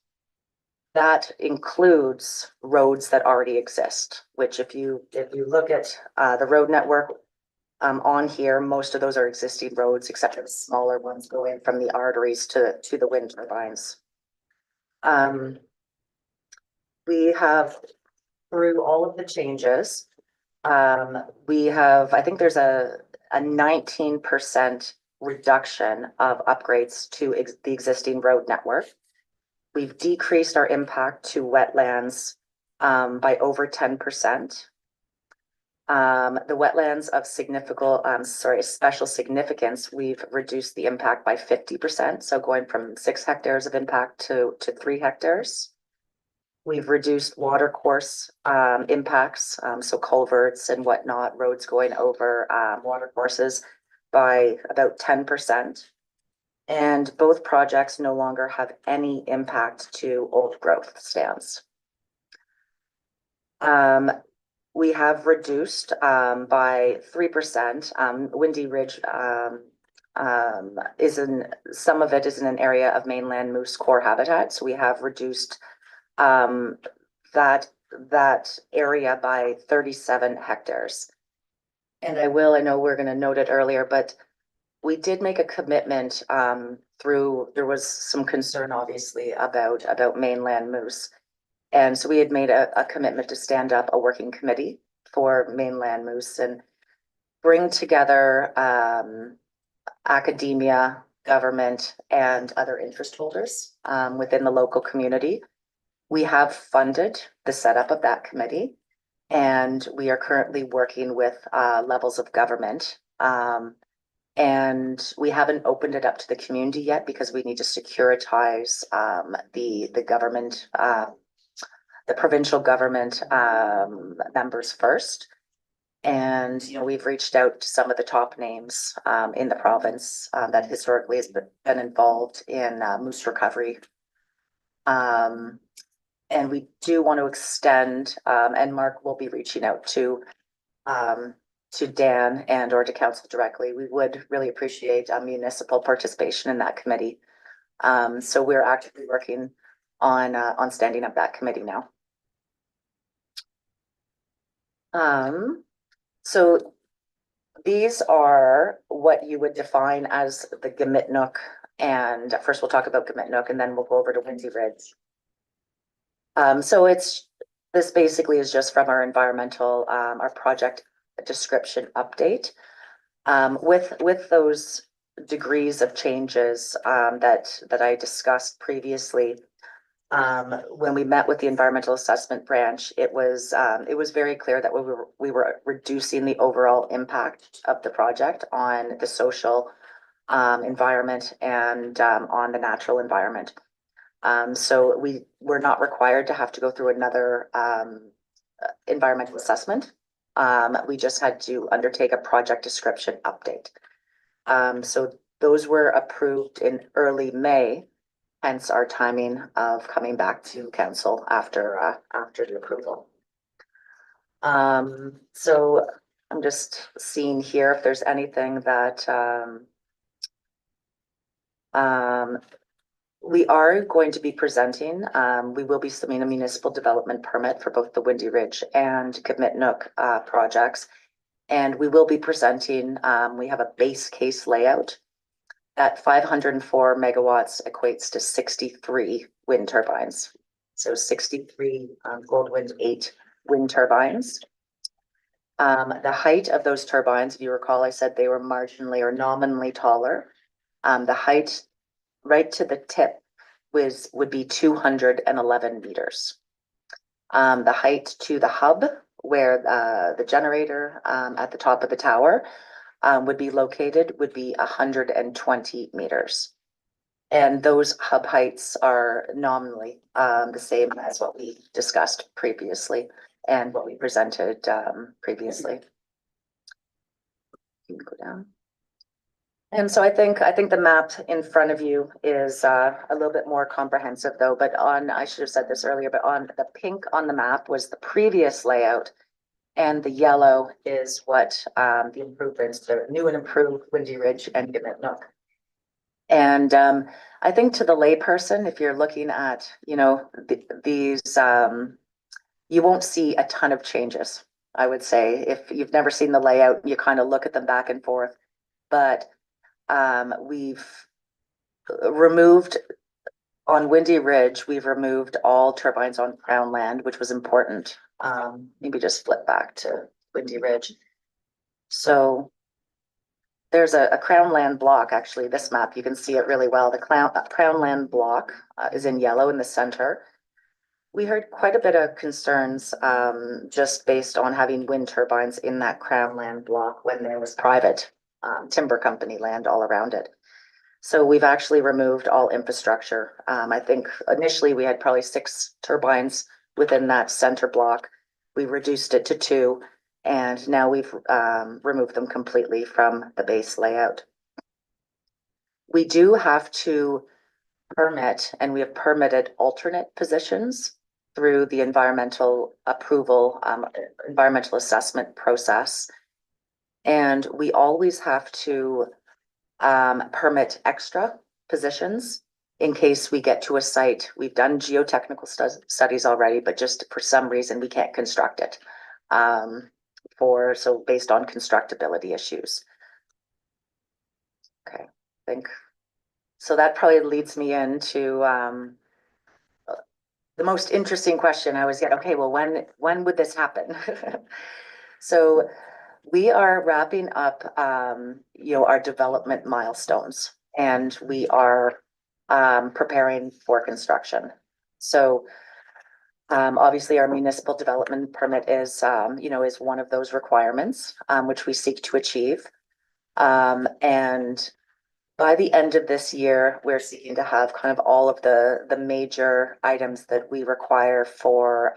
that includes roads that already exist, which if you look at the road network on here, most of those are existing roads, except for the smaller ones going from the arteries to the wind turbines. We have, through all of the changes, we have, I think there's a 19% reduction of upgrades to the existing road network. We've decreased our impact to wetlands by over 10%. The wetlands of special significance, we've reduced the impact by 50%. So going from 6 hectares of impact to 3 hectares. We've reduced water course impacts, so culverts and whatnot, roads going over water courses by about 10%. And both projects no longer have any impact to old growth stands. We have reduced by 3%. Windy Ridge some of it is in an area of mainland moose core habitat. So we have reduced that area by 37 hectares. And I know we're going to note it earlier, but we did make a commitment there was some concern obviously about mainland moose. And so we had made a commitment to stand up a working committee for mainland moose and bring together academia, government, and other interest holders within the local community. We have funded the setup of that committee, and we are currently working with levels of government. And we haven't opened it up to the community yet because we need to securitize the government, the provincial government members first. And, we've reached out to some of the top names in the province that historically has been involved in moose recovery. And we do want to extend, and Mark will be reaching out to Dan and or to council directly. We would really appreciate municipal participation in that committee. So we're actively working on standing up that committee now. So these are what you would define as the Kmtnuk. And first we'll talk about Kmtnuk and then we'll go over to Windy Ridge. So this basically is just from our environmental, our project description update. With those degrees of changes that I discussed previously, when we met with the environmental assessment branch, it was very clear that we were reducing the overall impact of the project on the social environment and on the natural environment. So we were not required to have to go through another environmental assessment. We just had to undertake a project description update. So those were approved in early May, hence our timing of coming back to council after the approval. So I'm just seeing here if there's anything that we are going to be presenting. We will be submitting a municipal development permit for both the Windy Ridge and Kmtnuk projects. And we will be presenting, we have a base case layout. At 504 megawatts equates to 63 wind turbines. So 63 Goldwind 8 wind turbines. The height of those turbines, if you recall, I said they were marginally or nominally taller. The height right to the tip would be 211 meters. The height to the hub, where the generator at the top of the tower would be located, would be 120 meters. And those hub heights are nominally the same as what we discussed previously and what we presented previously. You can go down. And so I think the map in front of you is a little bit more comprehensive though, but I should have said this earlier, but on the pink on the map was the previous layout. And the yellow is what the improvements, the new and improved Windy Ridge and Kmtnuk. And I think to the layperson, if you're looking at, these, you won't see a ton of changes, I would say. If you've never seen the layout, you kind of look at them back and forth. But we've removed, on Windy Ridge, we've removed all turbines on Crown land, which was important. Maybe just flip back to Windy Ridge. So there's a Crown land block, actually, this map, you can see it really well. The Crown land block is in yellow in the center. We heard quite a bit of concerns just based on having wind turbines in that Crown land block when there was private timber company land all around it. So we've actually removed all infrastructure. I think initially we had probably 6 turbines within that center block. We reduced it to 2, and now we've removed them completely from the base layout. We do have to permit, and we have permitted alternate positions through the environmental approval, environmental assessment process. And we always have to permit extra positions in case we get to a site. We've done geotechnical studies already, but just for some reason, we can't construct it. Based on constructability issues. Okay, I think, so that probably leads me into, the most interesting question I always get, okay, well, when would this happen? So we are wrapping up, our development milestones, and we are preparing for construction. So obviously our municipal development permit is one of those requirements, which we seek to achieve. And by the end of this year, we're seeking to have kind of all of the major items that we require for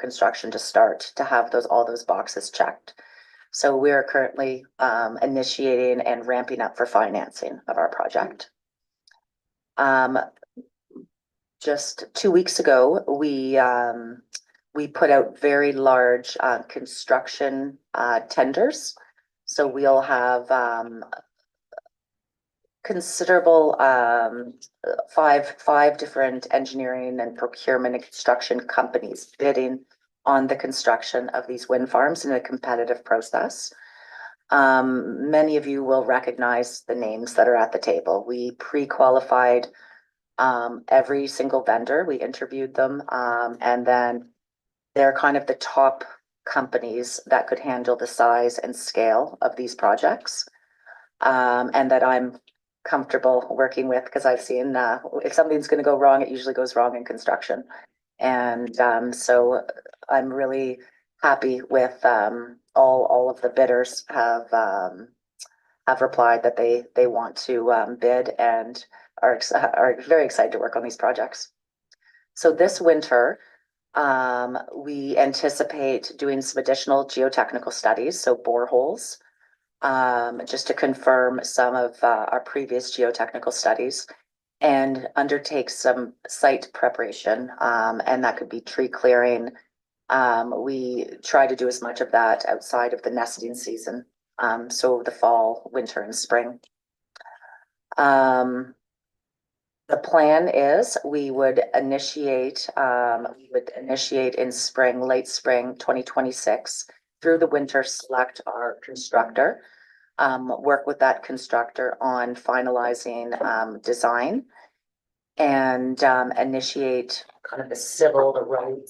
construction to start, to have all those boxes checked. So we are currently initiating and ramping up for financing of our project. Just 2 weeks ago, we put out very large construction tenders. So we'll have considerable five different engineering and procurement and construction companies bidding on the construction of these wind farms in a competitive process. Many of you will recognize the names that are at the table. We pre-qualified every single vendor. We interviewed them, and then they're kind of the top companies that could handle the size and scale of these projects, and that I'm comfortable working with, because I've seen if something's going to go wrong, it usually goes wrong in construction. And so I'm really happy with all of the bidders have replied that they want to bid and are very excited to work on these projects. So this winter, we anticipate doing some additional geotechnical studies, so boreholes, just to confirm some of our previous geotechnical studies, and undertake some site preparation, and that could be tree clearing. We try to do as much of that outside of the nesting season, so the fall, winter, and spring. The plan is we would initiate in spring, late spring 2026, through the winter, select our constructor, work with that constructor on finalizing design, and initiate kind of the civil, the road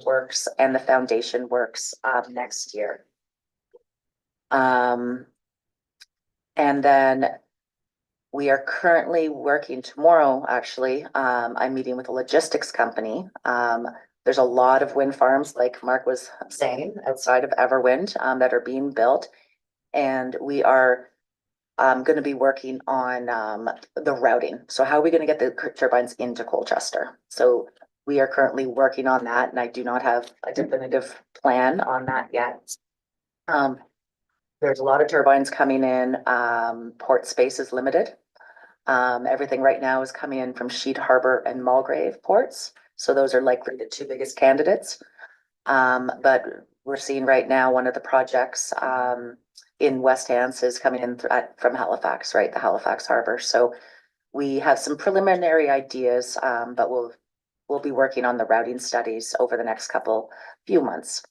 works, and the foundation works next year. And then we are currently working tomorrow, actually, I'm meeting with a logistics company. There's a lot of wind farms, like Mark was saying, outside of Everwind that are being built. And we are going to be working on the routing. So how are we going to get the turbines into Colchester? So we are currently working on that, and I do not have a definitive plan on that yet. There's a lot of turbines coming in. Port space is limited. Everything right now is coming in from Sheet Harbor and Mulgrave ports. So those are likely the two biggest candidates. But we're seeing right now one of the projects in West Hants is coming in from Halifax, right? The Halifax Harbor. So we have some preliminary ideas, but we'll be working on the routing studies over the next few months.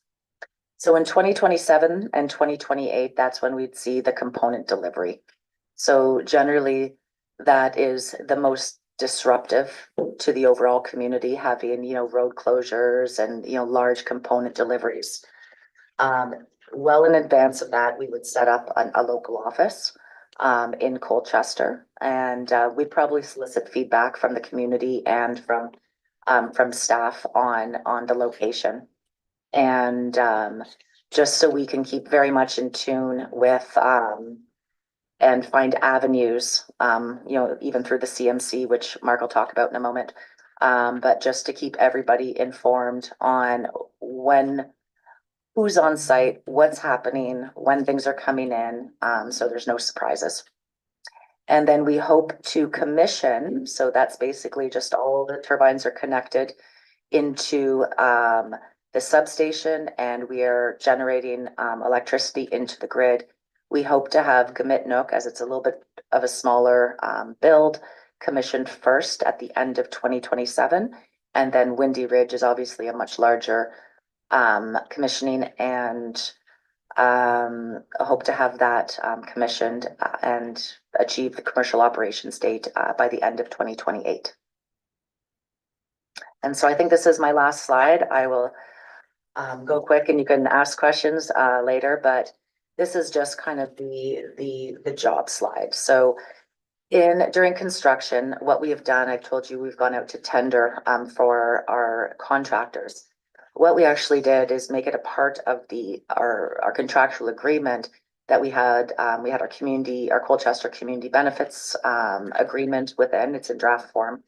So in 2027 and 2028, that's when we'd see the component delivery. So generally, that is the most disruptive to the overall community, having, road closures and, large component deliveries. Well in advance of that, we would set up a local office in Colchester, and we'd probably solicit feedback from the community and from staff on the location. And just so we can keep very much in tune with and find avenues, even through the CMC, which Mark will talk about in a moment, but just to keep everybody informed on who's on site, what's happening, when things are coming in, so there's no surprises. And then we hope to commission, so that's basically just all the turbines are connected into the substation, and we are generating electricity into the grid. We hope to have Kmtnuk, as it's a little bit of a smaller build, commissioned first at the end of 2027. And then Windy Ridge is obviously a much larger commissioning, and hope to have that commissioned and achieve the commercial operations date by the end of 2028. And so I think this is my last slide. I will go quick and you can ask questions later, but this is just kind of the job slide. So during construction, what we have done, I've told you, we've gone out to tender for our contractors. What we actually did is make it a part of our contractual agreement that we had our Colchester community benefits agreement within. It's in draft form,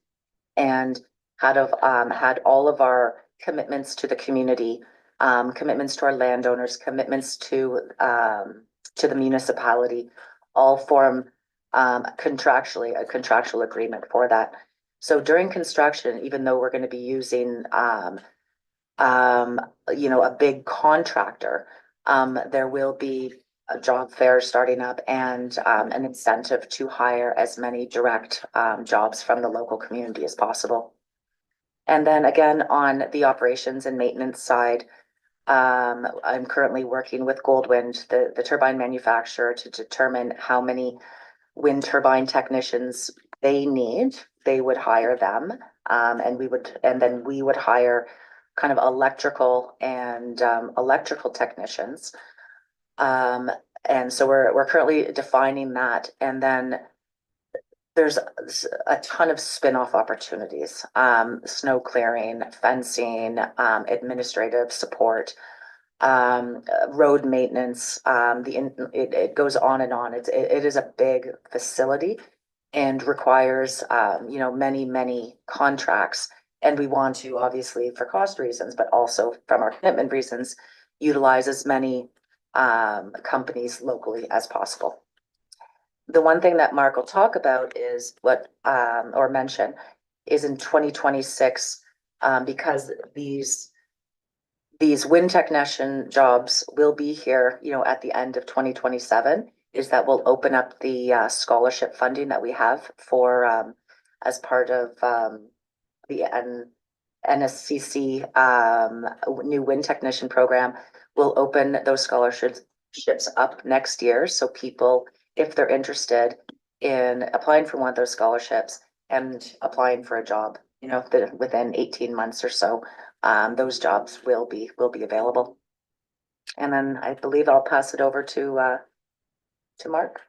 and had all of our commitments to the community, commitments to our landowners, commitments to the municipality, all form contractually a contractual agreement for that. So during construction, even though we're going to be using a big contractor, there will be a job fair starting up and an incentive to hire as many direct jobs from the local community as possible. And then again, on the operations and maintenance side, I'm currently working with Goldwind, the turbine manufacturer, to determine how many wind turbine technicians they need. They would hire them, and then we would hire kind of electrical technicians. And so we're currently defining that, and then there's a ton of spin-off opportunities, snow clearing, fencing, administrative support, road maintenance. It goes on and on. It is a big facility and requires many contracts. And we want to, obviously, for cost reasons, but also from our commitment reasons, utilize as many companies locally as possible. The one thing that Mark will talk about is or mention is in 2026, because these wind technician jobs will be here, at the end of 2027, is that we'll open up the scholarship funding that we have for as part of the NSCC new wind technician program. Will open those scholarships up next year. So people, if they're interested in applying for one of those scholarships and applying for a job, within 18 months or so, those jobs will be available. And then I believe I'll pass it over to Mark.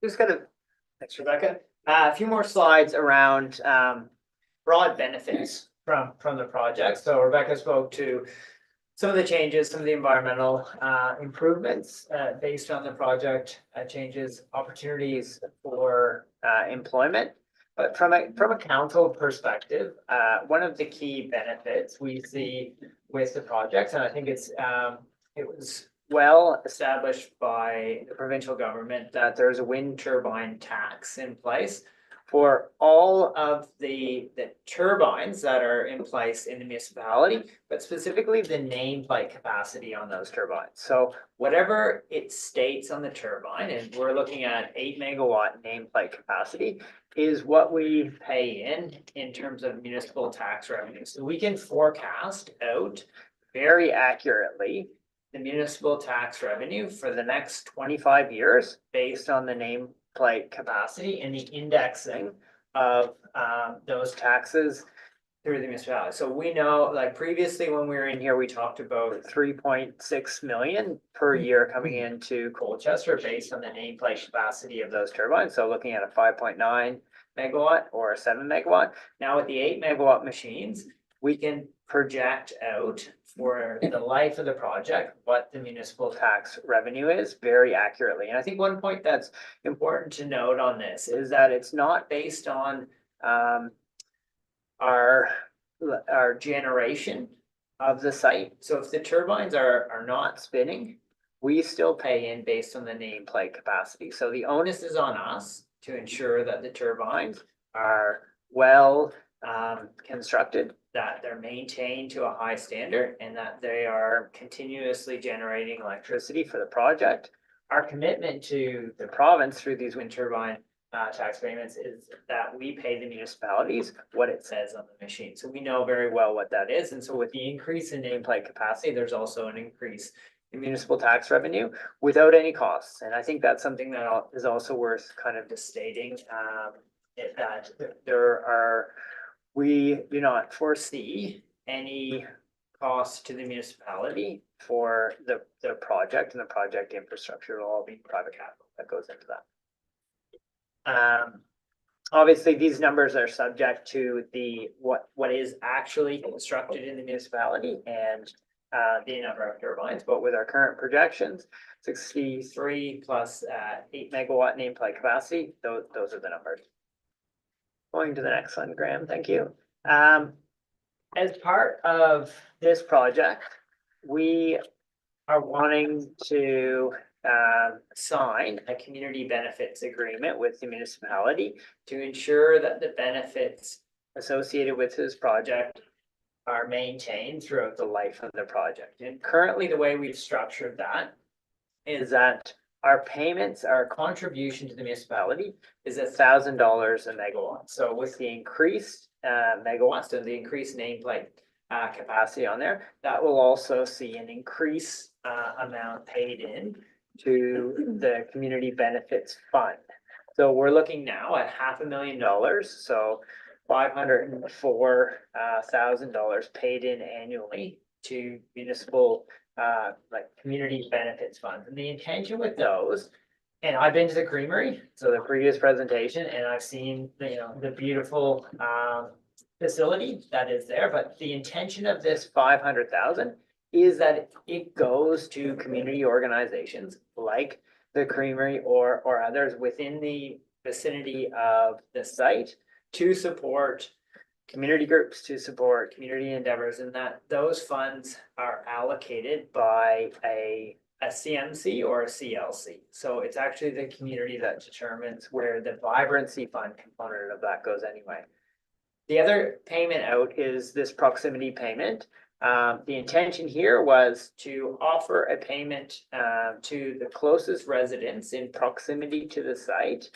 Thanks, Rebecca. A few more slides around broad benefits from the project. So Rebecca spoke to some of the changes, some of the environmental improvements based on the project changes, opportunities for employment. But from a council perspective, one of the key benefits we see with the project, and I think it was well established by the provincial government, that there's a wind turbine tax in place for all of the turbines that are in place in the municipality, but specifically the nameplate capacity on those turbines. So whatever it states on the turbine, and we're looking at 8 megawatt nameplate capacity, is what we pay in terms of municipal tax revenue. So we can forecast out very accurately the municipal tax revenue for the next 25 years based on the nameplate capacity and the indexing of those taxes through the municipality. So we know, like previously when we were in here, we talked about 3.6 million per year coming into Colchester based on the nameplate capacity of those turbines. So looking at a 5.9 megawatt or a 7 megawatt. Now with the 8 megawatt machines, we can project out for the life of the project what the municipal tax revenue is very accurately. And I think one point that's important to note on this is that it's not based on our generation of the site. So if the turbines are not spinning, we still pay in based on the nameplate capacity. So the onus is on us to ensure that the turbines are well constructed, that they're maintained to a high standard and that they are continuously generating electricity for the project. Our commitment to the province through these wind turbine tax payments is that we pay the municipalities what it says on the machine. So we know very well what that is. And so with the increase in nameplate capacity, there's also an increase in municipal tax revenue without any costs. And I think that's something that is also worth kind of just stating, that we do not foresee any cost to the municipality for the project and the project infrastructure. It'll all be private capital that goes into that. Obviously, these numbers are subject to what is actually constructed in the municipality and the number of turbines, but with our current projections, 63 plus 8 megawatt nameplate capacity, those are the numbers. Going to the next one, Graham, thank you. As part of this project, we are wanting to sign a community benefits agreement with the municipality to ensure that the benefits associated with this project are maintained throughout the life of the project. And currently, the way we've structured that is that our payments, our contribution to the municipality is $1,000 a megawatt. So with the increased megawatts, so the increased nameplate capacity on there, that will also see an increase amount paid in to the community benefits fund. So we're looking now at $500,000, so $504,000 paid in annually to municipal like community benefits funds. And the intention with those, and I've been to the Creamery, so the previous presentation, and I've seen the beautiful facility that is there, but the intention of this 500,000 is that it goes to community organizations like the Creamery or others within the vicinity of the site to support community groups, to support community endeavors, and that those funds are allocated by a CMC or a CLC. So it's actually the community that determines where the vibrancy fund component of that goes anyway. The other payment out is this proximity payment. The intention here was to offer a payment to the closest residents in proximity to the site.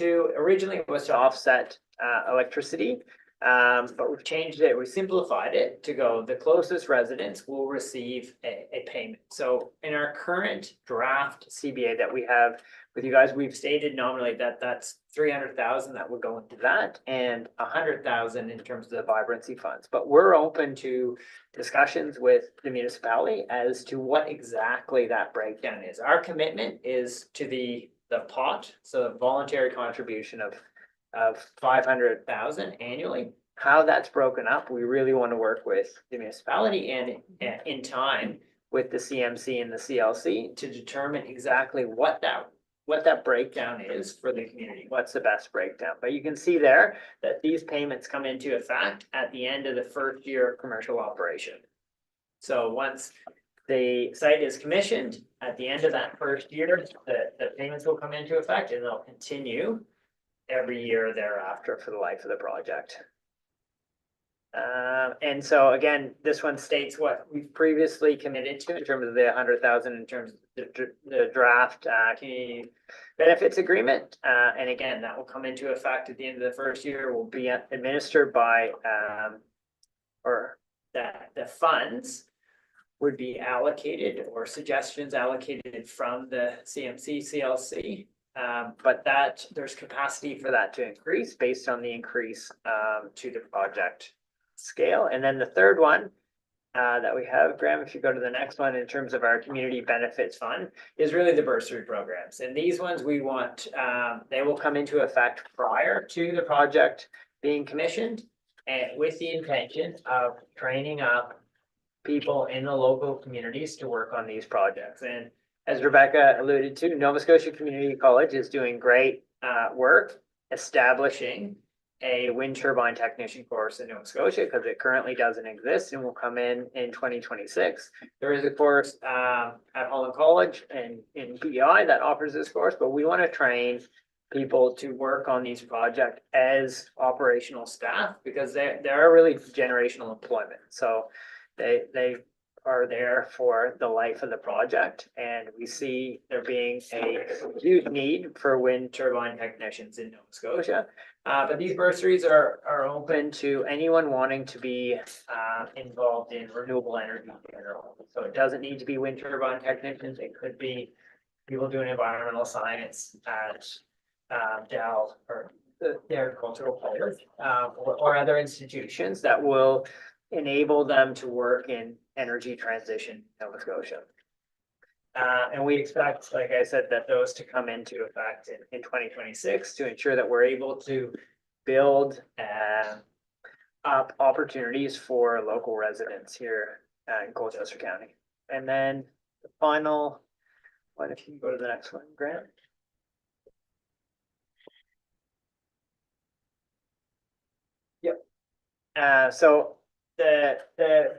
Originally was to offset electricity, but we've changed it. We simplified it to go the closest residents will receive a payment. So in our current draft CBA that we have with you guys, we've stated nominally that that's 300,000 that would go into that and 100,000 in terms of the vibrancy funds. But we're open to discussions with the municipality as to what exactly that breakdown is. Our commitment is to the pot, so a voluntary contribution of 500,000 annually. How that's broken up, we really want to work with the municipality and in time with the CMC and the CLC to determine exactly what that breakdown is for the community. What's the best breakdown? But you can see there that these payments come into effect at the end of the first year of commercial operation. So once the site is commissioned, at the end of that first year, the payments will come into effect and they'll continue every year thereafter for the life of the project. And so again, this one states what we've previously committed to in terms of the 100,000 in terms of the draft community benefits agreement. And again, that will come into effect at the end of the first year, will be administered by or that the funds would be allocated or suggestions allocated from the CMC, CLC. But that there's capacity for that to increase based on the increase to the project scale. And then the third one that we have, Graham, if you go to the next one in terms of our community benefits fund, is really the bursary programs. And these ones we want, they will come into effect prior to the project being commissioned and with the intention of training up people in the local communities to work on these projects. And as Rebecca alluded to, Nova Scotia Community College is doing great work establishing a wind turbine technician course in Nova Scotia because it currently doesn't exist and will come in 2026. There is a course at Holland College and in PEI that offers this course, but we want to train people to work on these projects as operational staff because they're really generational employment. So they are there for the life of the project, and we see there being a huge need for wind turbine technicians in Nova Scotia. But these bursaries are open to anyone wanting to be involved in renewable energy in general. So it doesn't need to be wind turbine technicians. It could be people doing environmental science at Dell or the agricultural players, or other institutions that will enable them to work in energy transition in Nova Scotia. And we expect, like I said, that those to come into effect in 2026 to ensure that we're able to build up opportunities for local residents here in Colchester County. And then the final, what if you go to the next one, Grant? Yep. So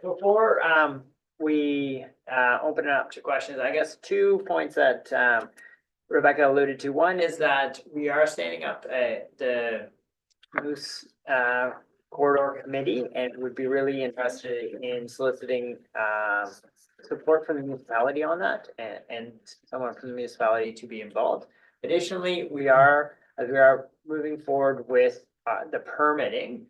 before we open it up to questions, I guess 2 points that Rebecca alluded to. One is that we are standing up the Moose Corridor Committee and would be really interested in soliciting support from the municipality on that and someone from the municipality to be involved. Additionally, as we are moving forward with the permitting,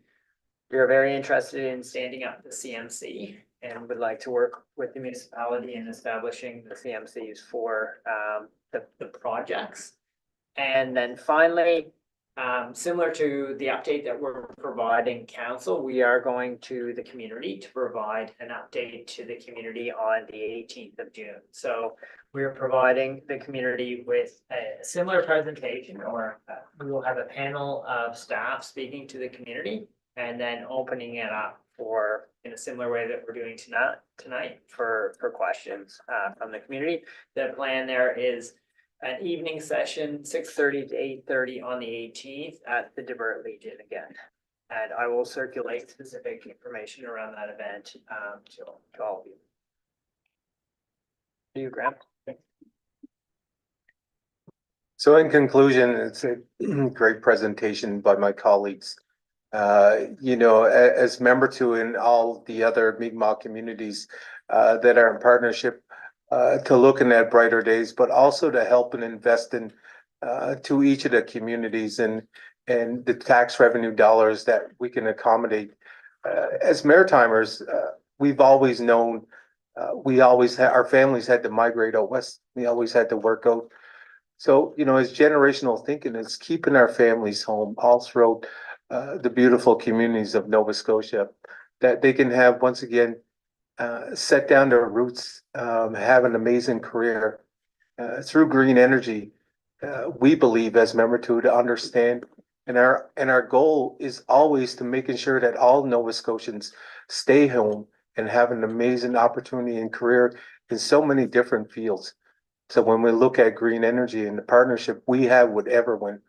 we are very interested in standing up the CMC and would like to work with the municipality in establishing the CMCs for the projects. And then finally, similar to the update that we're providing council, we are going to the community to provide an update to the community on the 18th of June. So we're providing the community with a similar presentation, or we will have a panel of staff speaking to the community and then opening it up for, in a similar way that we're doing tonight for questions from the community. The plan there is an evening session, 6:30 to 8:30 on the 18th at the Divert Legion again. And I will circulate specific information around that event to all of you. To you, Graham. So in conclusion, it's a great presentation by my colleagues. As Membertou and all the other Mi'kmaq communities that are in partnership to looking at brighter days, but also to help and invest in to each of the communities and the tax revenue dollars that we can accommodate. As Maritimers, we've always known our families had to migrate out west. We always had to work out. So, as generational thinking is keeping our families home all throughout the beautiful communities of Nova Scotia, that they can have, once again, set down their roots, have an amazing career through green energy. We believe as Membertou to understand, and our goal is always to making sure that all Nova Scotians stay home and have an amazing opportunity and career in so many different fields. So when we look at green energy and the partnership we have with Everwind,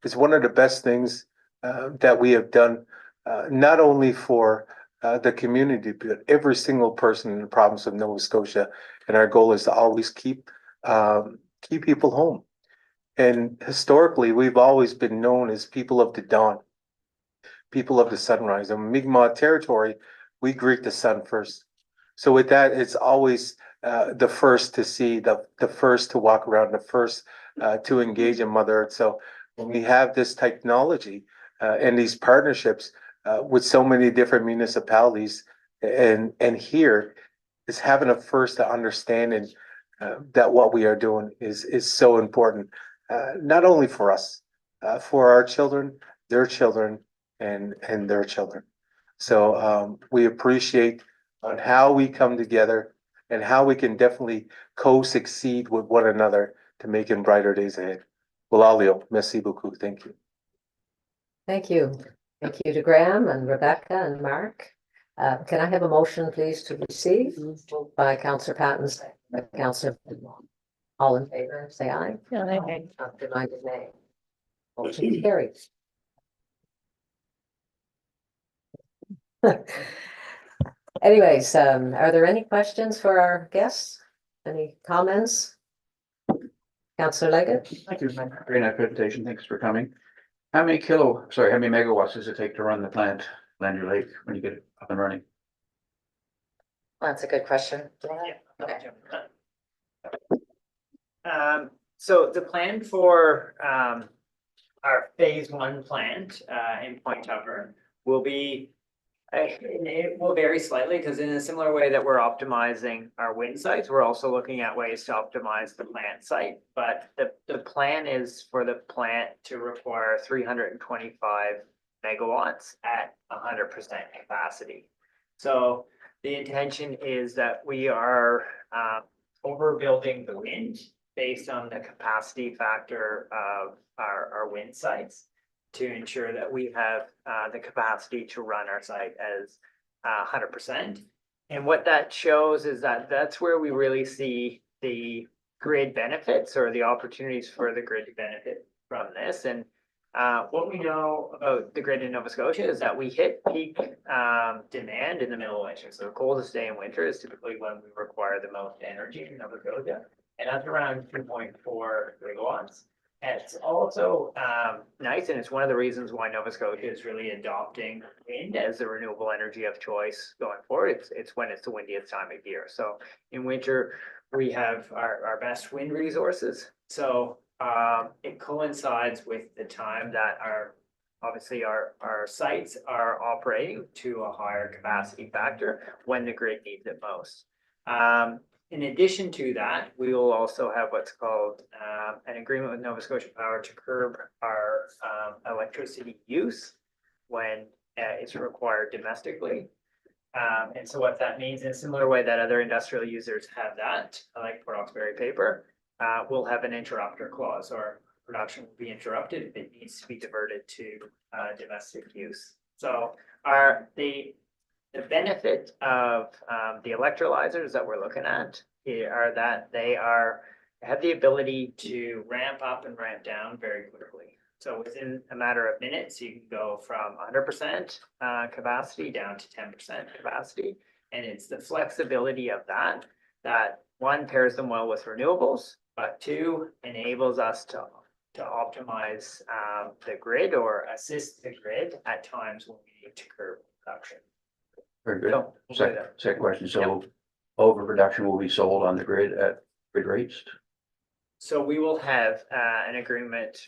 it's one of the best things that we have done, not only for the community, but every single person in the province of Nova Scotia. And our goal is to always keep people home. And historically, we've always been known as people of the dawn, people of the sunrise. And Mi'kmaq territory, we greet the sun first. So with that, it's always the first to see, the first to walk around, the first to engage in Mother Earth. So when we have this technology and these partnerships with so many different municipalities, and here is having a first to understanding that what we are doing is so important, not only for us, for our children, their children, and their children. So we appreciate on how we come together and how we can definitely co-succeed with one another to making brighter days ahead. Walalio, merci beaucoup. Thank you. Thank you. Thank you to Graham and Rebecca and Mark. Can I have a motion, please, to receive? Moved by Councillor Patton, seconded by Councillor Benoit. All in favor, say aye. Aye. Reminded nay. Motion carries. Anyways, are there any questions for our guests? Any comments? Councillor Leggett? Thank you. Very nice presentation. Thanks for coming. How many megawatts does it take to run the plant, Landry Lake, when you get it up and running? That's a good question. Yeah. So the plan for, our phase one plant, in Point Cover will be, it will vary slightly, because in a similar way that we're optimizing our wind sites, we're also looking at ways to optimize the plant site. But the plan is for the plant to require 325 megawatts at 100% capacity. So the intention is that we are overbuilding the wind based on the capacity factor of our wind sites to ensure that we have the capacity to run our site as 100%. And what that shows is that that's where we really see the grid benefits or the opportunities for the grid to benefit from this. And what we know about the grid in Nova Scotia is that we hit peak demand in the middle of winter. So the coldest day in winter is typically when we require the most energy in Nova Scotia. And that's around 2.4 gigawatts. And it's also nice, and it's one of the reasons why Nova Scotia is really adopting wind as the renewable energy of choice going forward. It's when it's the windiest time of year. So in winter, we have our best wind resources. So it coincides with the time that obviously our sites are operating to a higher capacity factor when the grid needs it most. In addition to that, we will also have what's called an agreement with Nova Scotia Power to curb our electricity use when it's required domestically. And so what that means, in a similar way that other industrial users have that, like Port Hawkesbury Paper, we'll have an interrupter clause, or production will be interrupted if it needs to be diverted to domestic use. So the benefit of the electrolyzers that we're looking at are that they have the ability to ramp up and ramp down very quickly. So within a matter of minutes, you can go from 100% capacity down to 10% capacity. And it's the flexibility of that one, pairs them well with renewables, but two, enables us to optimize the grid or assist the grid at times when we need to curb production. Very good. So, we'll do that. Second question. So overproduction will be sold on the grid at grid rates? So we will have an agreement,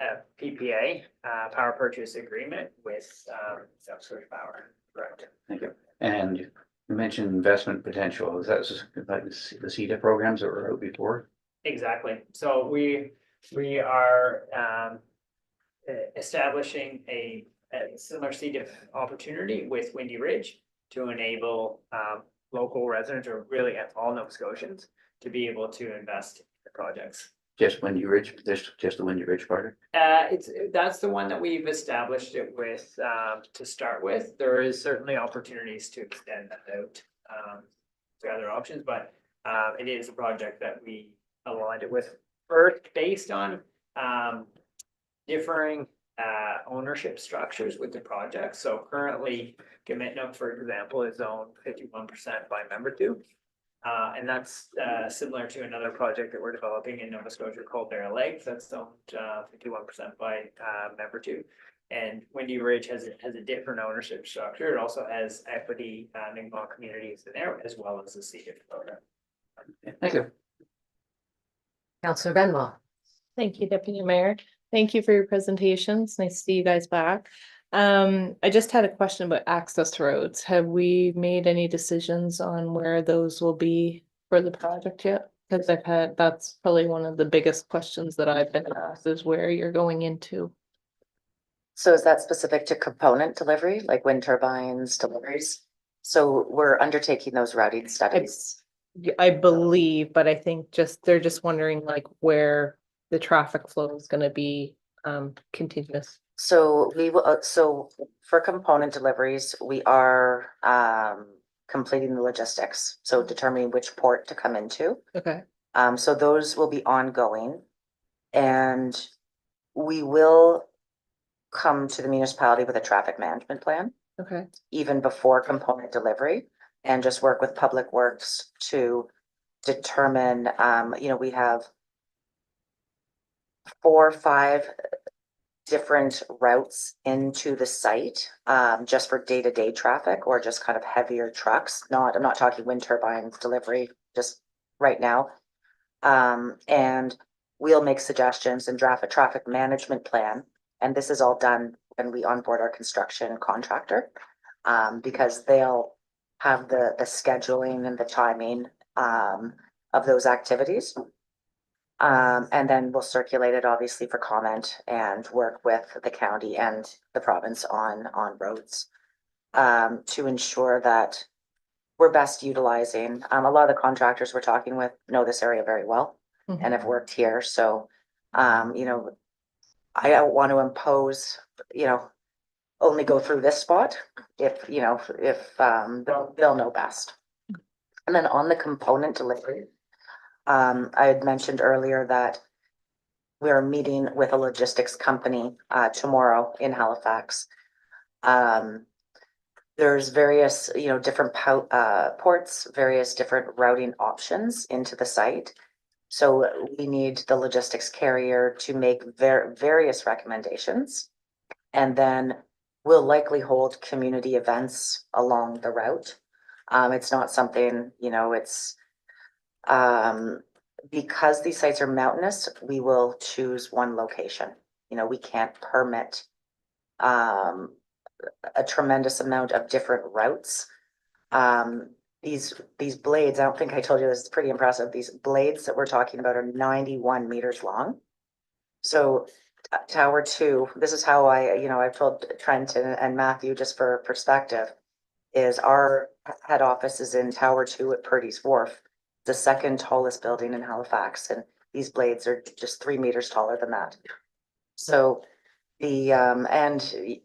a PPA, power purchase agreement with Nova Scotia Power, correct? Thank you. And you mentioned investment potential. Is that like the CEDA programs that were out before? Exactly. So we are establishing a similar seed of opportunity with Windy Ridge to enable local residents, or really all Nova Scotians, to be able to invest in the projects. Just Windy Ridge, just the Windy Ridge project? That's the one that we've established it with to start with. There is certainly opportunities to extend that out to other options, but it is a project that we aligned it with first based on differing ownership structures with the project. So currently, Kmtnuk, for example, is owned 51% by Membertou. And that's similar to another project that we're developing in Nova Scotia called Bear Lake. That's owned 51% by Membertou. And Windy Ridge has a different ownership structure. It also has equity Mi'kmaq communities in there, as well as the CEDA program. Thank you. Councillor Benwell? Thank you, Deputy Mayor. Thank you for your presentation. It's nice to see you guys back. I just had a question about access roads. Have we made any decisions on where those will be for the project yet? Because that's probably one of the biggest questions that I've been asked, is where you're going into. So is that specific to component delivery, like wind turbines deliveries? So we're undertaking those routing studies. I believe, but I think they're just wondering like where the traffic flow is gonna be continuous. So we will, so for component deliveries, we are completing the logistics. So determining which port to come into. Okay. So those will be ongoing. And we will come to the municipality with a traffic management plan, Okay. even before component delivery, and just work with Public Works to determine, we have 4 or 5 different routes into the site, just for day-to-day traffic or just kind of heavier trucks. I'm not talking wind turbine delivery, just right now. And we'll make suggestions and draft a traffic management plan. And this is all done when we onboard our construction contractor, because they'll have the scheduling and the timing, of those activities. And then we'll circulate it obviously for comment and work with the county and the province on roads, to ensure that we're best utilizing, a lot of the contractors we're talking with know this area very well and have worked here. So, you know, I don't want to impose, you know, only go through this spot if, you know, if, they'll know best. And then on the component delivery, I had mentioned earlier that we're meeting with a logistics company tomorrow in Halifax. There's various, you know, different ports, various different routing options into the site. So we need the logistics carrier to make various recommendations. And then we'll likely hold community events along the route. It's not something, you know, it's because these sites are mountainous, we will choose one location. You know, we can't permit a tremendous amount of different routes. These blades, I don't think I told you this, is pretty impressive. These blades that we're talking about are 91 meters long. So Tower 2, this is how I've told Trent and Matthew, just for perspective, is our head office is in Tower 2 at Purdy's Wharf, the second tallest building in Halifax, and these blades are just 3 meters taller than that. So and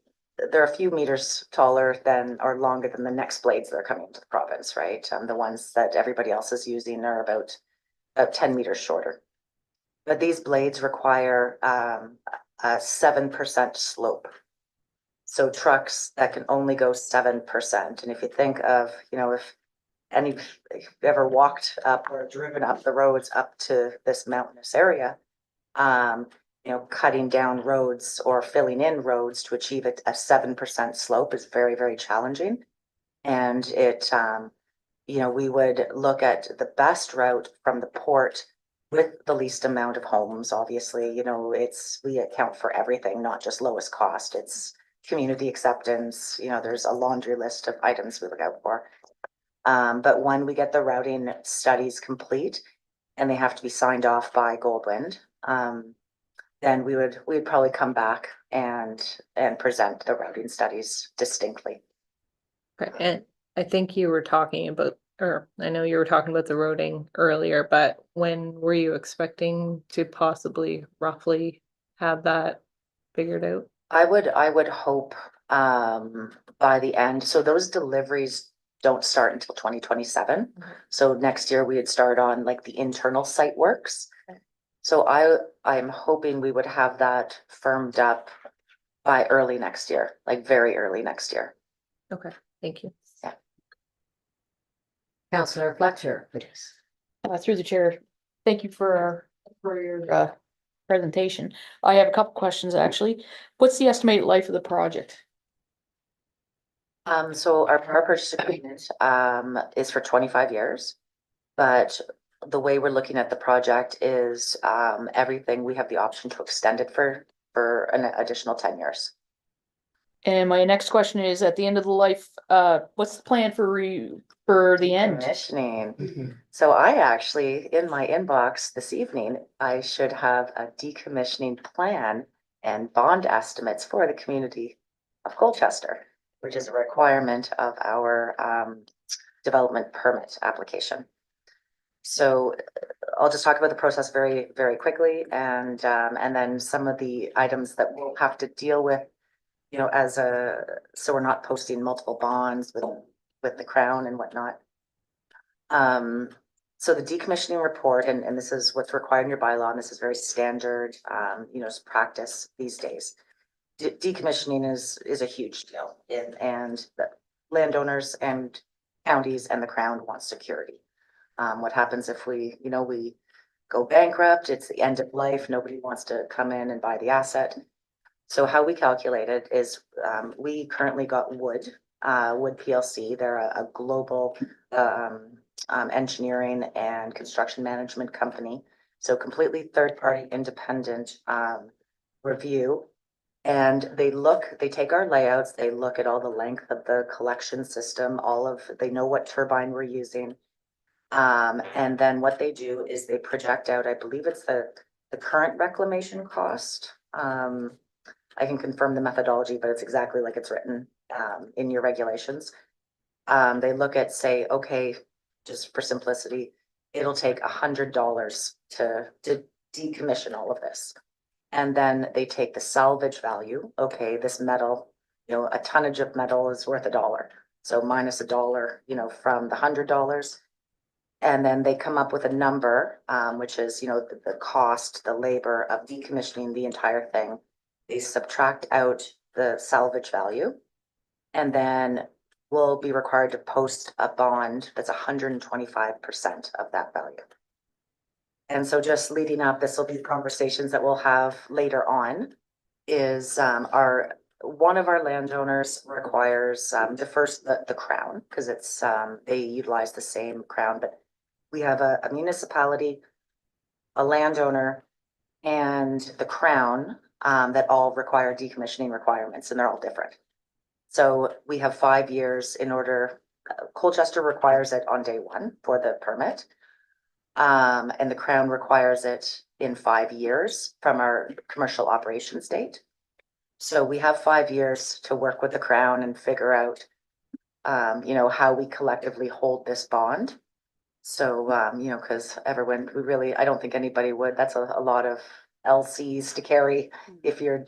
they're a few meters taller than or longer than the next blades that are coming into the province, right? The ones that everybody else is using are about 10 meters shorter. But these blades require a 7% slope. So trucks that can only go 7%. And if you think of, you know, if you've ever walked up or driven up the roads up to this mountainous area, you know, cutting down roads or filling in roads to achieve a 7% slope is very, very challenging. And it, you know, we would look at the best route from the port with the least amount of homes. Obviously, you know, we account for everything, not just lowest cost. It's community acceptance. You know, there's a laundry list of items we look out for. But when we get the routing studies complete and they have to be signed off by Goldwind, then we'd probably come back and present the routing studies distinctly. Okay, and I think you were talking about, or I know you were talking about the routing earlier, but when were you expecting to possibly roughly have that figured out? I would hope by the end. So those deliveries don't start until 2027. So next year we would start on like the internal site works. So I'm hoping we would have that firmed up by early next year, like very early next year. Okay, thank you. Yeah. Councillor Fletcher, please. Through the chair, thank you for your presentation. I have a couple questions actually. What's the estimated life of the project? So our power purchase agreement is for 25 years, but the way we're looking at the project is everything, we have the option to extend it for an additional 10 years. And my next question is, at the end of the life, what's the plan for the end? Decommissioning. So I actually, in my inbox this evening, I should have a decommissioning plan and bond estimates for the community of Colchester, which is a requirement of our development permit application. So I'll just talk about the process very, very quickly, and then some of the items that we'll have to deal with, you know, so we're not posting multiple bonds with the Crown and whatnot. So the decommissioning report, and this is what's required in your bylaw, and this is very standard, you know, practice these days. Decommissioning is a huge deal, and the landowners and counties and the Crown want security. What happens if we go bankrupt, it's the end of life, nobody wants to come in and buy the asset. So how we calculate it is, we currently got Wood PLC, they're a global engineering and construction management company. So completely third-party independent review. And they take our layouts, they look at all the length of the collection system, they know what turbine we're using. And then what they do is they project out, I believe it's the current reclamation cost. I can confirm the methodology, but it's exactly like it's written in your regulations. They look at, say, okay, just for simplicity, it'll take $100 to decommission all of this. And then they take the salvage value. Okay, this metal, a tonnage of metal is worth $1. So minus $1, from the $100. And then they come up with a number, which is, the cost, the labor of decommissioning the entire thing. They subtract out the salvage value. And then we'll be required to post a bond that's 125% of that value. And so just leading up, this will be conversations that we'll have later on, is one of our landowners requires the crown, because it's they utilize the same crown, but we have a municipality, a landowner, and the crown that all require decommissioning requirements, and they're all different. So we have 5 years in order, Colchester requires it on day one for the permit. And the Crown requires it in 5 years from our commercial operations date. So we have 5 years to work with the Crown and figure out, how we collectively hold this bond. So, because everyone, I don't think anybody would, that's a lot of LCs to carry if you're,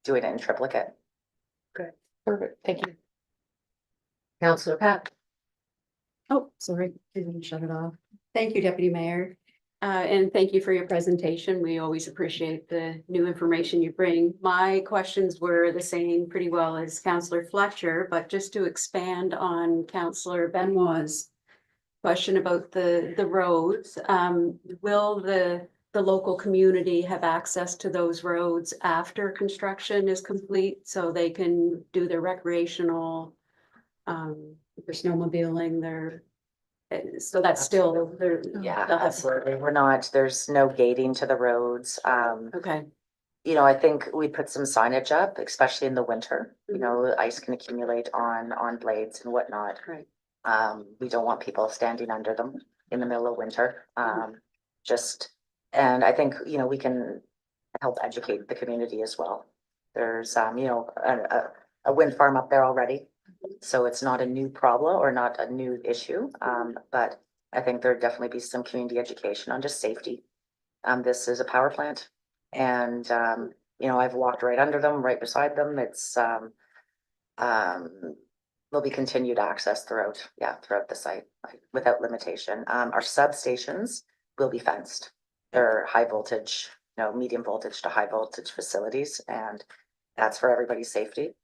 doing it in triplicate. Perfect, thank you. Councillor Pat. Oh, sorry, didn't shut it off. Thank you, Deputy Mayor. And thank you for your presentation. We always appreciate the new information you bring. My questions were the same pretty well as Councillor Fletcher, but just to expand on Councillor Benoit's question about the roads, will the local community have access to those roads after construction is complete so they can do their recreational, their snowmobiling, so that's still there. Yeah, absolutely. There's no gating to the roads. Okay. I think we put some signage up, especially in the winter. Ice can accumulate on blades and whatnot. Right. We don't want people standing under them in the middle of winter. And I think, we can help educate the community as well. There's, a wind farm up there already. So it's not a new problem or not a new issue, but I think there'd definitely be some community education on just safety. This is a power plant, and I've walked right under them, right beside them. It's there'll be continued access throughout the site without limitation. Our substations will be fenced. They're high voltage, medium voltage to high voltage facilities, and that's for everybody's safety.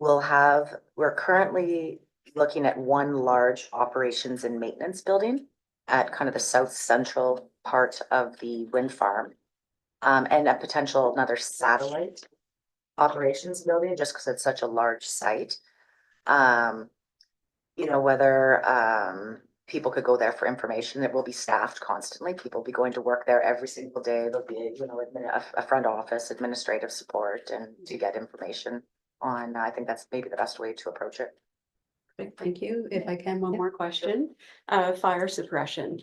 We're currently looking at one large operations and maintenance building at kind of the south central part of the wind farm, and a potential another satellite operations building, just because it's such a large site. Whether people could go there for information. It will be staffed constantly. People will be going to work there every single day. There'll be, a front office, administrative support, and to get information on. I think that's maybe the best way to approach it. Thank you. If I can, one more question. Fire suppression.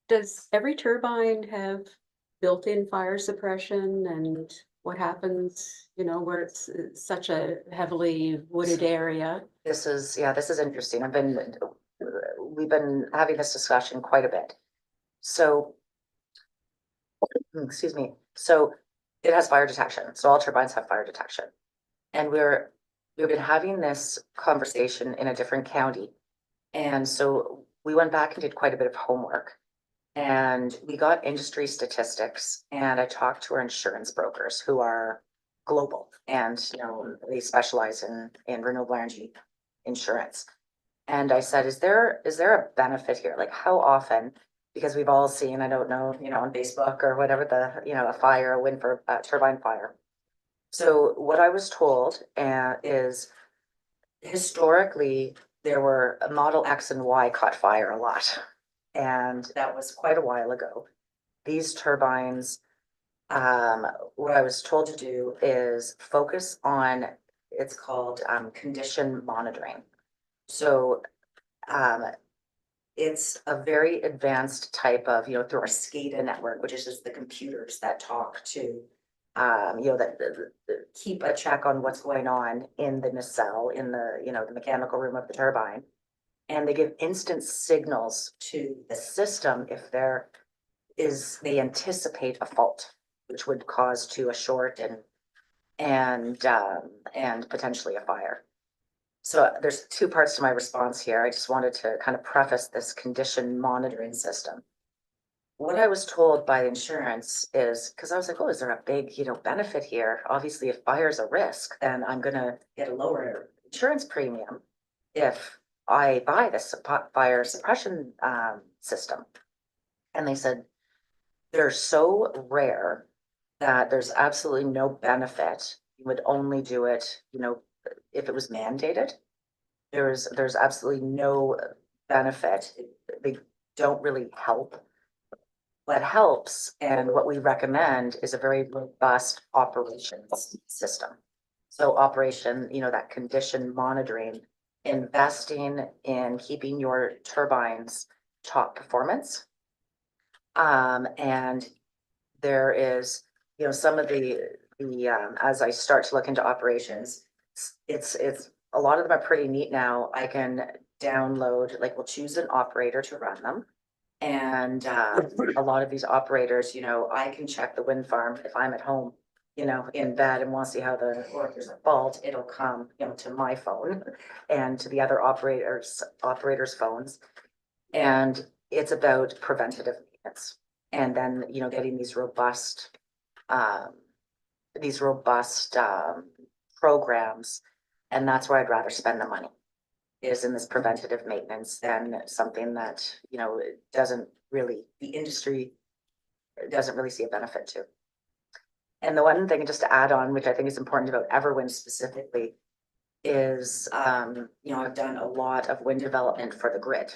Does every turbine have built-in fire suppression, and what happens, where it's such a heavily wooded area? This is interesting. We've been having this discussion quite a bit. So, excuse me. So it has fire detection. So all turbines have fire detection. And we've been having this conversation in a different county. And so we went back and did quite a bit of homework. And we got industry statistics, and I talked to our insurance brokers who are global, and they specialize in renewable energy insurance. And I said, is there a benefit here? Like, how often because we've all seen, I don't know, on Facebook or whatever, a fire, a wind for turbine fire. So what I was told is historically, there were a Model X and Y caught fire a lot. And that was quite a while ago. These turbines, what I was told to do is focus on, it's called condition monitoring. So it's a very advanced type of, through our SCADA network, which is just the computers that talk to, that keep a check on what's going on in the nacelle, in the, the mechanical room of the turbine. And they give instant signals to the system if they anticipate a fault, which would cause to a short and potentially a fire. So there's two parts to my response here. I just wanted to kind of preface this condition monitoring system. What I was told by insurance is, because I was like, oh, is there a big, benefit here? Obviously, if fire's a risk, then I'm gonna get a lower insurance premium if I buy this fire suppression system. And they said, they're so rare that there's absolutely no benefit. You would only do it, if it was mandated. There's absolutely no benefit. They don't really help. What helps and what we recommend is a very robust operations system. So operation, that condition monitoring, investing in keeping your turbines top performance. And there is, some of the as I start to look into operations, it's a lot of them are pretty neat now. I can download, we'll choose an operator to run them. And a lot of these operators, I can check the wind farm if I'm at home, in bed and want to see or if there's a fault, it'll come, to my phone and to the other operators' phones. And it's about preventative maintenance. And then, getting these robust programs. And that's where I'd rather spend the money, is in this preventative maintenance than something that, the industry doesn't really see a benefit to. And the one thing just to add on, which I think is important about Everwind specifically, is, I've done a lot of wind development for the grid.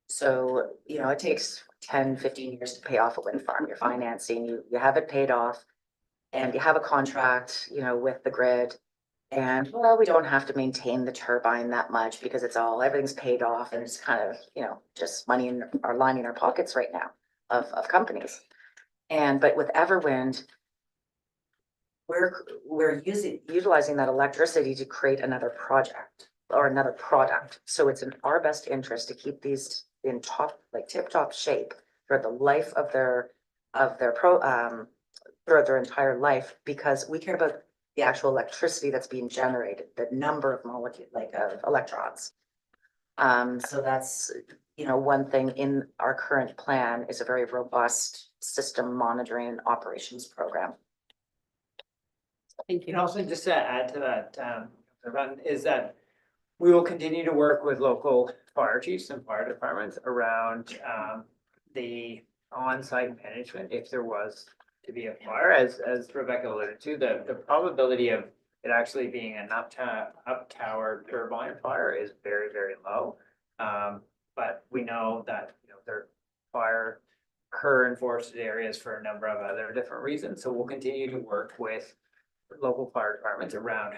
So, it takes 10, 15 years to pay off a wind farm. You're financing, you have it paid off and you have a contract, with the grid. And well, we don't have to maintain the turbine that much because everything's paid off and it's kind of, just money lining our pockets right now of companies. But with Everwind, we're utilizing that electricity to create another project or another product. So it's in our best interest to keep these in tip-top shape for the life of their throughout their entire life, because we care about the actual electricity that's being generated, the number of molecules, of electrons. So that's, one thing in our current plan is a very robust system monitoring and operations program. Thank you. And also just to add to that, is that we will continue to work with local fire chiefs and fire departments around the on-site management if there was to be a fire. As Rebecca alluded to, the probability of it actually being an up tower turbine fire is very, very low. But we know that there fire occur in forested areas for a number of other different reasons. So we'll continue to work with local fire departments around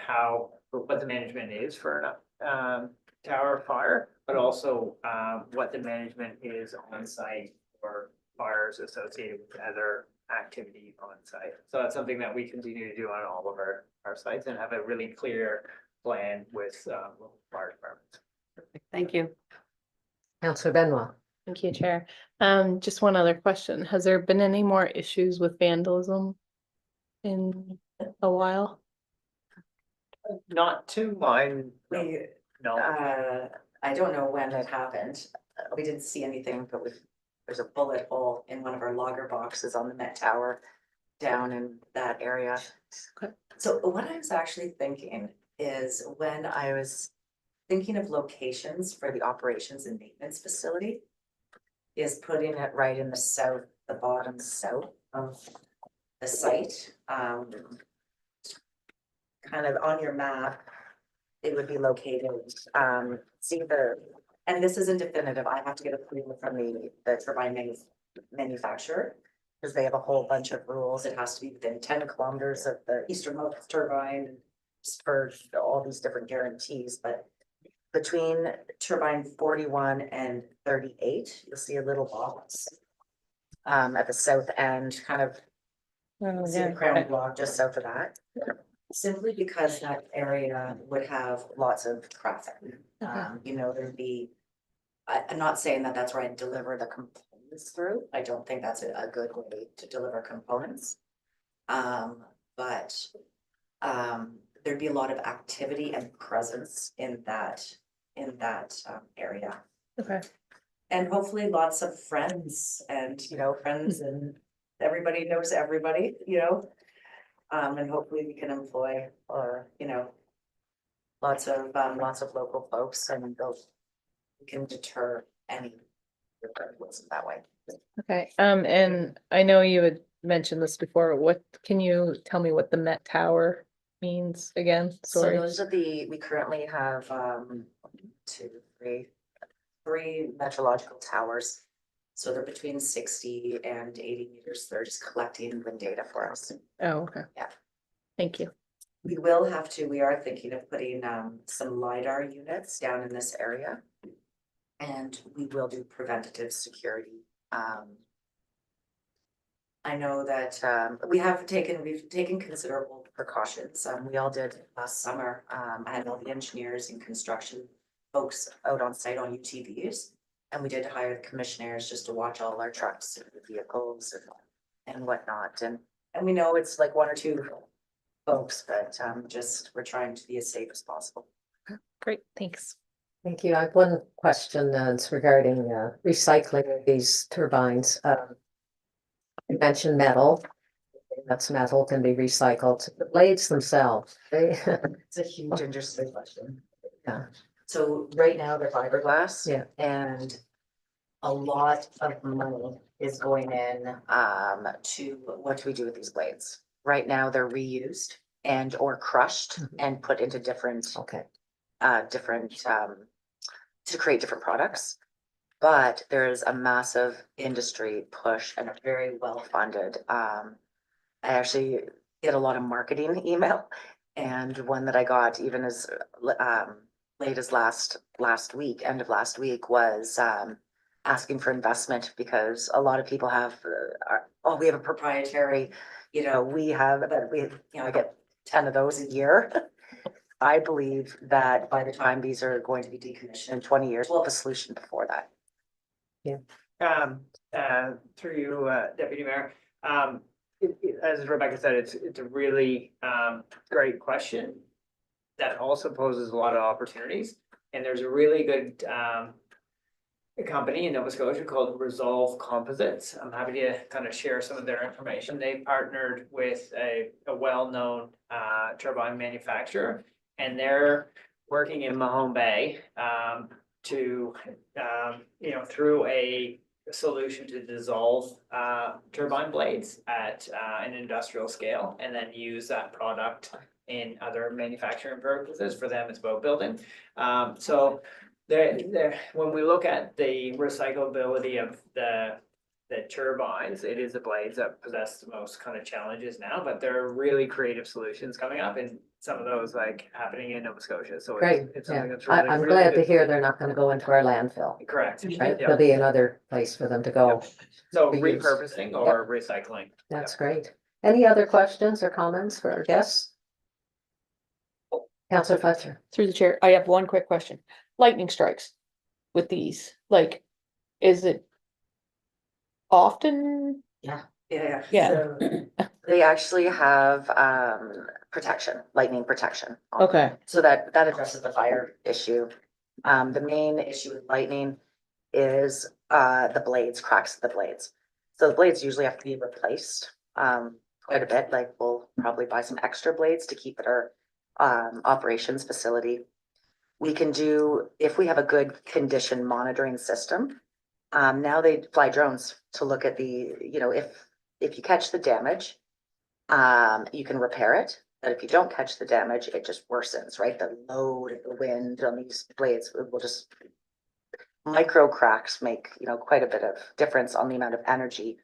what the management is for an tower fire, but also what the management is on site for fires associated with other activity on site. So that's something that we continue to do on all of our sites and have a really clear plan with local fire departments. Thank you. Councillor Benoit. Thank you, Chair. Just one other question. Has there been any more issues with vandalism in a while? Not to mine. No. I don't know when it happened. We didn't see anything, but there's a bullet hole in one of our logger boxes on the Met Tower down in that area. Okay. So what I was actually thinking is, when I was thinking of locations for the operations and maintenance facility, is putting it right in the south, the bottom south of the site. Kind of on your map, it would be located, see the, and this isn't definitive, I have to get approval from the turbine manufacturer. Because they have a whole bunch of rules, it has to be within 10 kilometers of the easternmost turbine. For all these different guarantees, but between turbine 41 and 38, you'll see a little box. At the south end, kind of see the crown block just south of that. Simply because that area would have lots of traffic. You know, there'd be, I'm not saying that that's where I deliver the components through. I don't think that's a good way to deliver components. But there'd be a lot of activity and presence in that area. Okay. And hopefully lots of friends and, friends and everybody knows everybody, and hopefully we can employ lots of local folks and we can deter any wasn't that way. Okay, and I know you had mentioned this before, can you tell me what the Met Tower means again? So Sorry. those are we currently have, 3 meteorological towers. So they're between 60 and 80 meters. They're just collecting wind data for us. Oh, okay. Yeah. Thank you. We are thinking of putting some LiDAR units down in this area. And we will do preventative security. I know that we've taken considerable precautions. We all did last summer. I had all the engineers and construction folks out on site on UTVs. And we did hire the commissioners just to watch all our trucks and vehicles and whatnot. And we know it's like 1 or 2 folks, but we're trying to be as safe as possible. Great, thanks. Thank you. I have one question that's regarding recycling of these turbines. You mentioned metal. That's metal can be recycled. The blades themselves, It's a huge interesting question. Yeah. So right now they're fiberglass. Yeah. And a lot of money is going in to what do we do with these blades? Right now they're reused and or crushed and put into different to create different products. But there is a massive industry push and a very well-funded. I actually get a lot of marketing email, and one that I got even as late as last week, end of last week, was asking for investment because a lot of people have, we have a proprietary, I get 10 of those a year. I believe that by the time these are going to be decommissioned in 20 years, we'll have a solution before that. Through you, Deputy Mayor, as Rebecca said, it's a really great question that also poses a lot of opportunities. And there's a really good company in Nova Scotia called Resolve Composites. I'm happy to kind of share some of their information. They partnered with a well-known turbine manufacturer, and they're working in Mahone Bay to through a solution to dissolve turbine blades at an industrial scale, and then use that product in other manufacturing purposes. For them, it's boat building. So when we look at the recyclability of the turbines, it is the blades that possess the most kind of challenges now, but there are really creative solutions coming up, and some of those happening in Nova Scotia. So Great. it's Yeah. something that's really, I'm really glad to good. hear they're not going to go into our landfill. Correct. Right? Yeah. There'll be another place for them to go. So reuse. repurposing or recycling. That's great. Any other questions or comments for our guests? Councillor Fletcher. Through the chair, I have one quick question. Lightning strikes with these, is it often? Yeah. Yeah. So they actually have protection, lightning protection. Okay. So that addresses the fire issue. The main issue with lightning is the blades, cracks of the blades. So the blades usually have to be replaced quite a bit. We'll probably buy some extra blades to keep at our operations facility. We can do, if we have a good condition monitoring system, Now they fly drones to look at the, you know, if you catch the damage, you can repair it. But if you don't catch the damage, it just worsens, right? The load, the wind on these blades will just micro cracks make, you know, quite a bit of difference on the amount of energy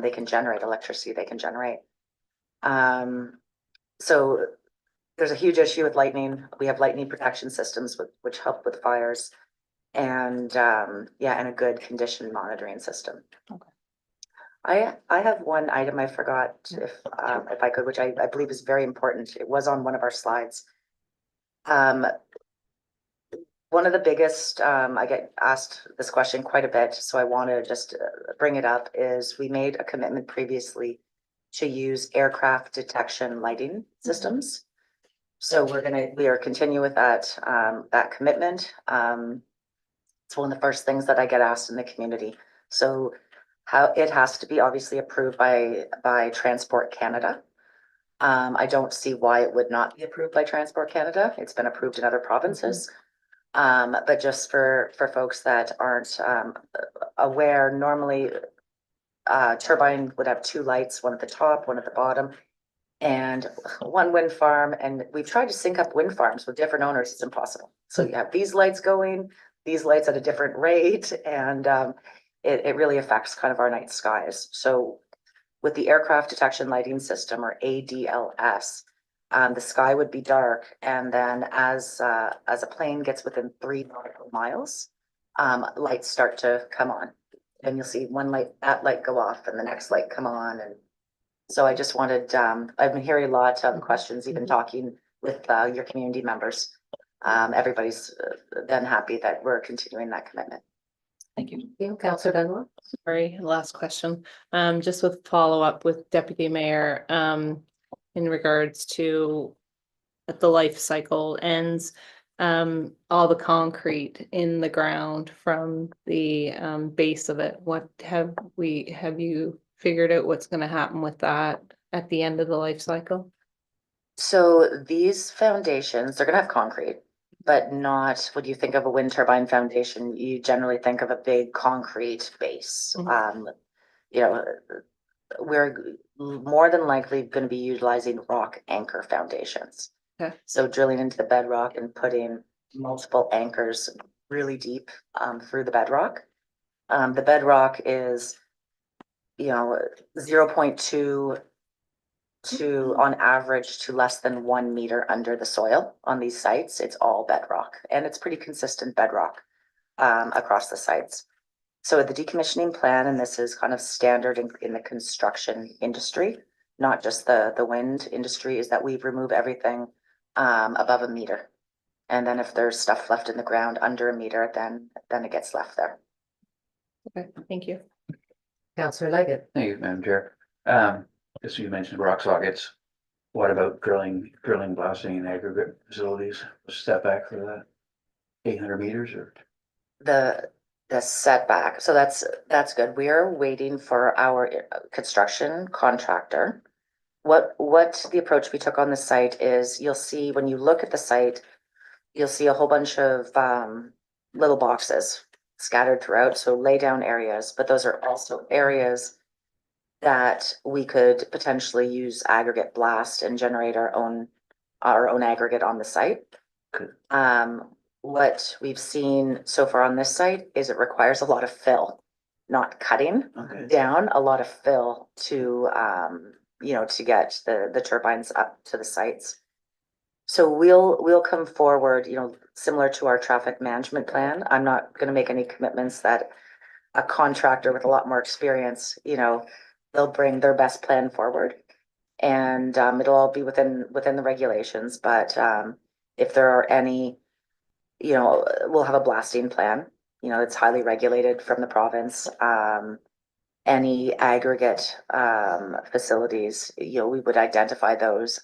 they can generate, electricity they can generate. So there's a huge issue with lightning. We have lightning protection systems which help with fires, and yeah, and a good condition monitoring system. Okay. I have one item I forgot, if I could, which I believe is very important. It was on one of our slides. One of the biggest, I get asked this question quite a bit, so I want to just bring it up, is we made a commitment previously to use aircraft detection lighting systems. So we are continuing with that, that commitment. It's one of the first things that I get asked in the community. So how it has to be obviously approved by Transport Canada. I don't see why it would not be approved by Transport Canada. It's been approved in other provinces. But just for folks that aren't aware, normally turbine would have two lights, one at the top, one at the bottom, and one wind farm. And we've tried to sync up wind farms with different owners. It's impossible. So you have these lights going, these lights at a different rate, and it really affects kind of our night skies. So with the aircraft detection lighting system, or ADLS, the sky would be dark, and then as a plane gets within 3 nautical miles, lights start to come on, and you'll see that light go off, and the next light come on. And so I just wanted, I've been hearing a lot of questions, even talking with your community members. Everybody's been happy that we're continuing that commitment. Thank you. Councillor Dunlop. Sorry, last question. Just with follow up with Deputy Mayor, in regards to at the life cycle ends, all the concrete in the ground from the base of it. Have you figured out what's going to happen with that at the end of the life cycle? So these foundations, they're gonna have concrete, but not, when you think of a wind turbine foundation, you generally think of a big concrete base. You know, we're more than likely going to be utilizing rock anchor foundations. Okay. So drilling into the bedrock and putting multiple anchors really deep through the bedrock. The bedrock is, you know, 0.2 to on average to less than 1 meter under the soil on these sites. It's all bedrock, and it's pretty consistent bedrock across the sites. So the decommissioning plan, and this is kind of standard in the construction industry, not just the wind industry, is that we remove everything above 1 meter. And then if there's stuff left in the ground under 1 meter, then it gets left there. Okay, thank you. Councillor Leggett. Thank you, Madam Chair. As you mentioned rock sockets, what about drilling, blasting and aggregate facilities? Step back for that, 800 meters or? The setback, so that's good. We are waiting for our construction contractor. What the approach we took on the site is, you'll see when you look at the site, you'll see a whole bunch of little boxes scattered throughout, so lay down areas, but those are also areas that we could potentially use aggregate blast and generate our own aggregate on the site. Good. What we've seen so far on this site is it requires a lot of fill, not cutting down, a lot of fill to you know, to get the turbines up to the sites. So we'll come forward, you know, similar to our traffic management plan. I'm not going to make any commitments that a contractor with a lot more experience, you know, they'll bring their best plan forward, and it'll all be within the regulations. But if there are any, you know, we'll have a blasting plan, you know, it's highly regulated from the province. Any aggregate facilities, you know, we would identify those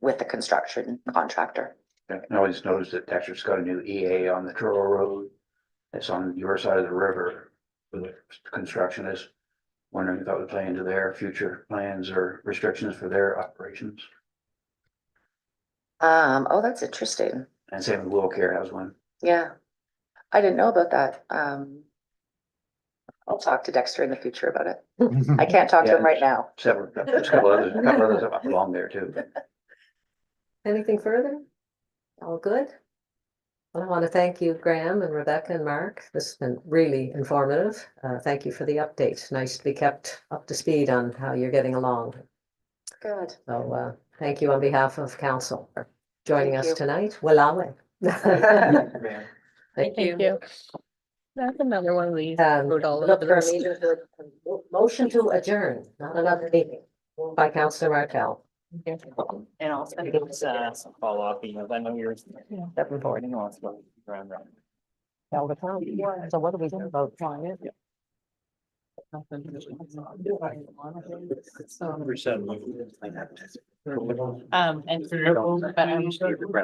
with the construction contractor. I always noticed that Texas got a new EA on the Truro Road. It's on your side of the river where the construction is. Wondering if that would play into their future plans or restrictions for their operations. Oh, that's interesting. And same with Will Care has one. Yeah, I didn't know about that. I'll talk to Dexter in the future about it. I can't talk to him right now. Several, there's a couple others up along there too. Anything further? All good? Well, I want to thank you, Graham and Rebecca and Mark. This has been really informative. Thank you for the update. Nice to be kept up to speed on how you're getting along. Good. So thank you on behalf of council for joining Thank us you. tonight. Walawe. Thank you. That's another one of these. Wrote all Look over for a this. meeting motion to adjourn, not another meeting. Moved by Councillor Martell, And I'll send you some follow-up emails. I know you're. 7:40. All the time. So what do we do about trying it? Reset. And for your.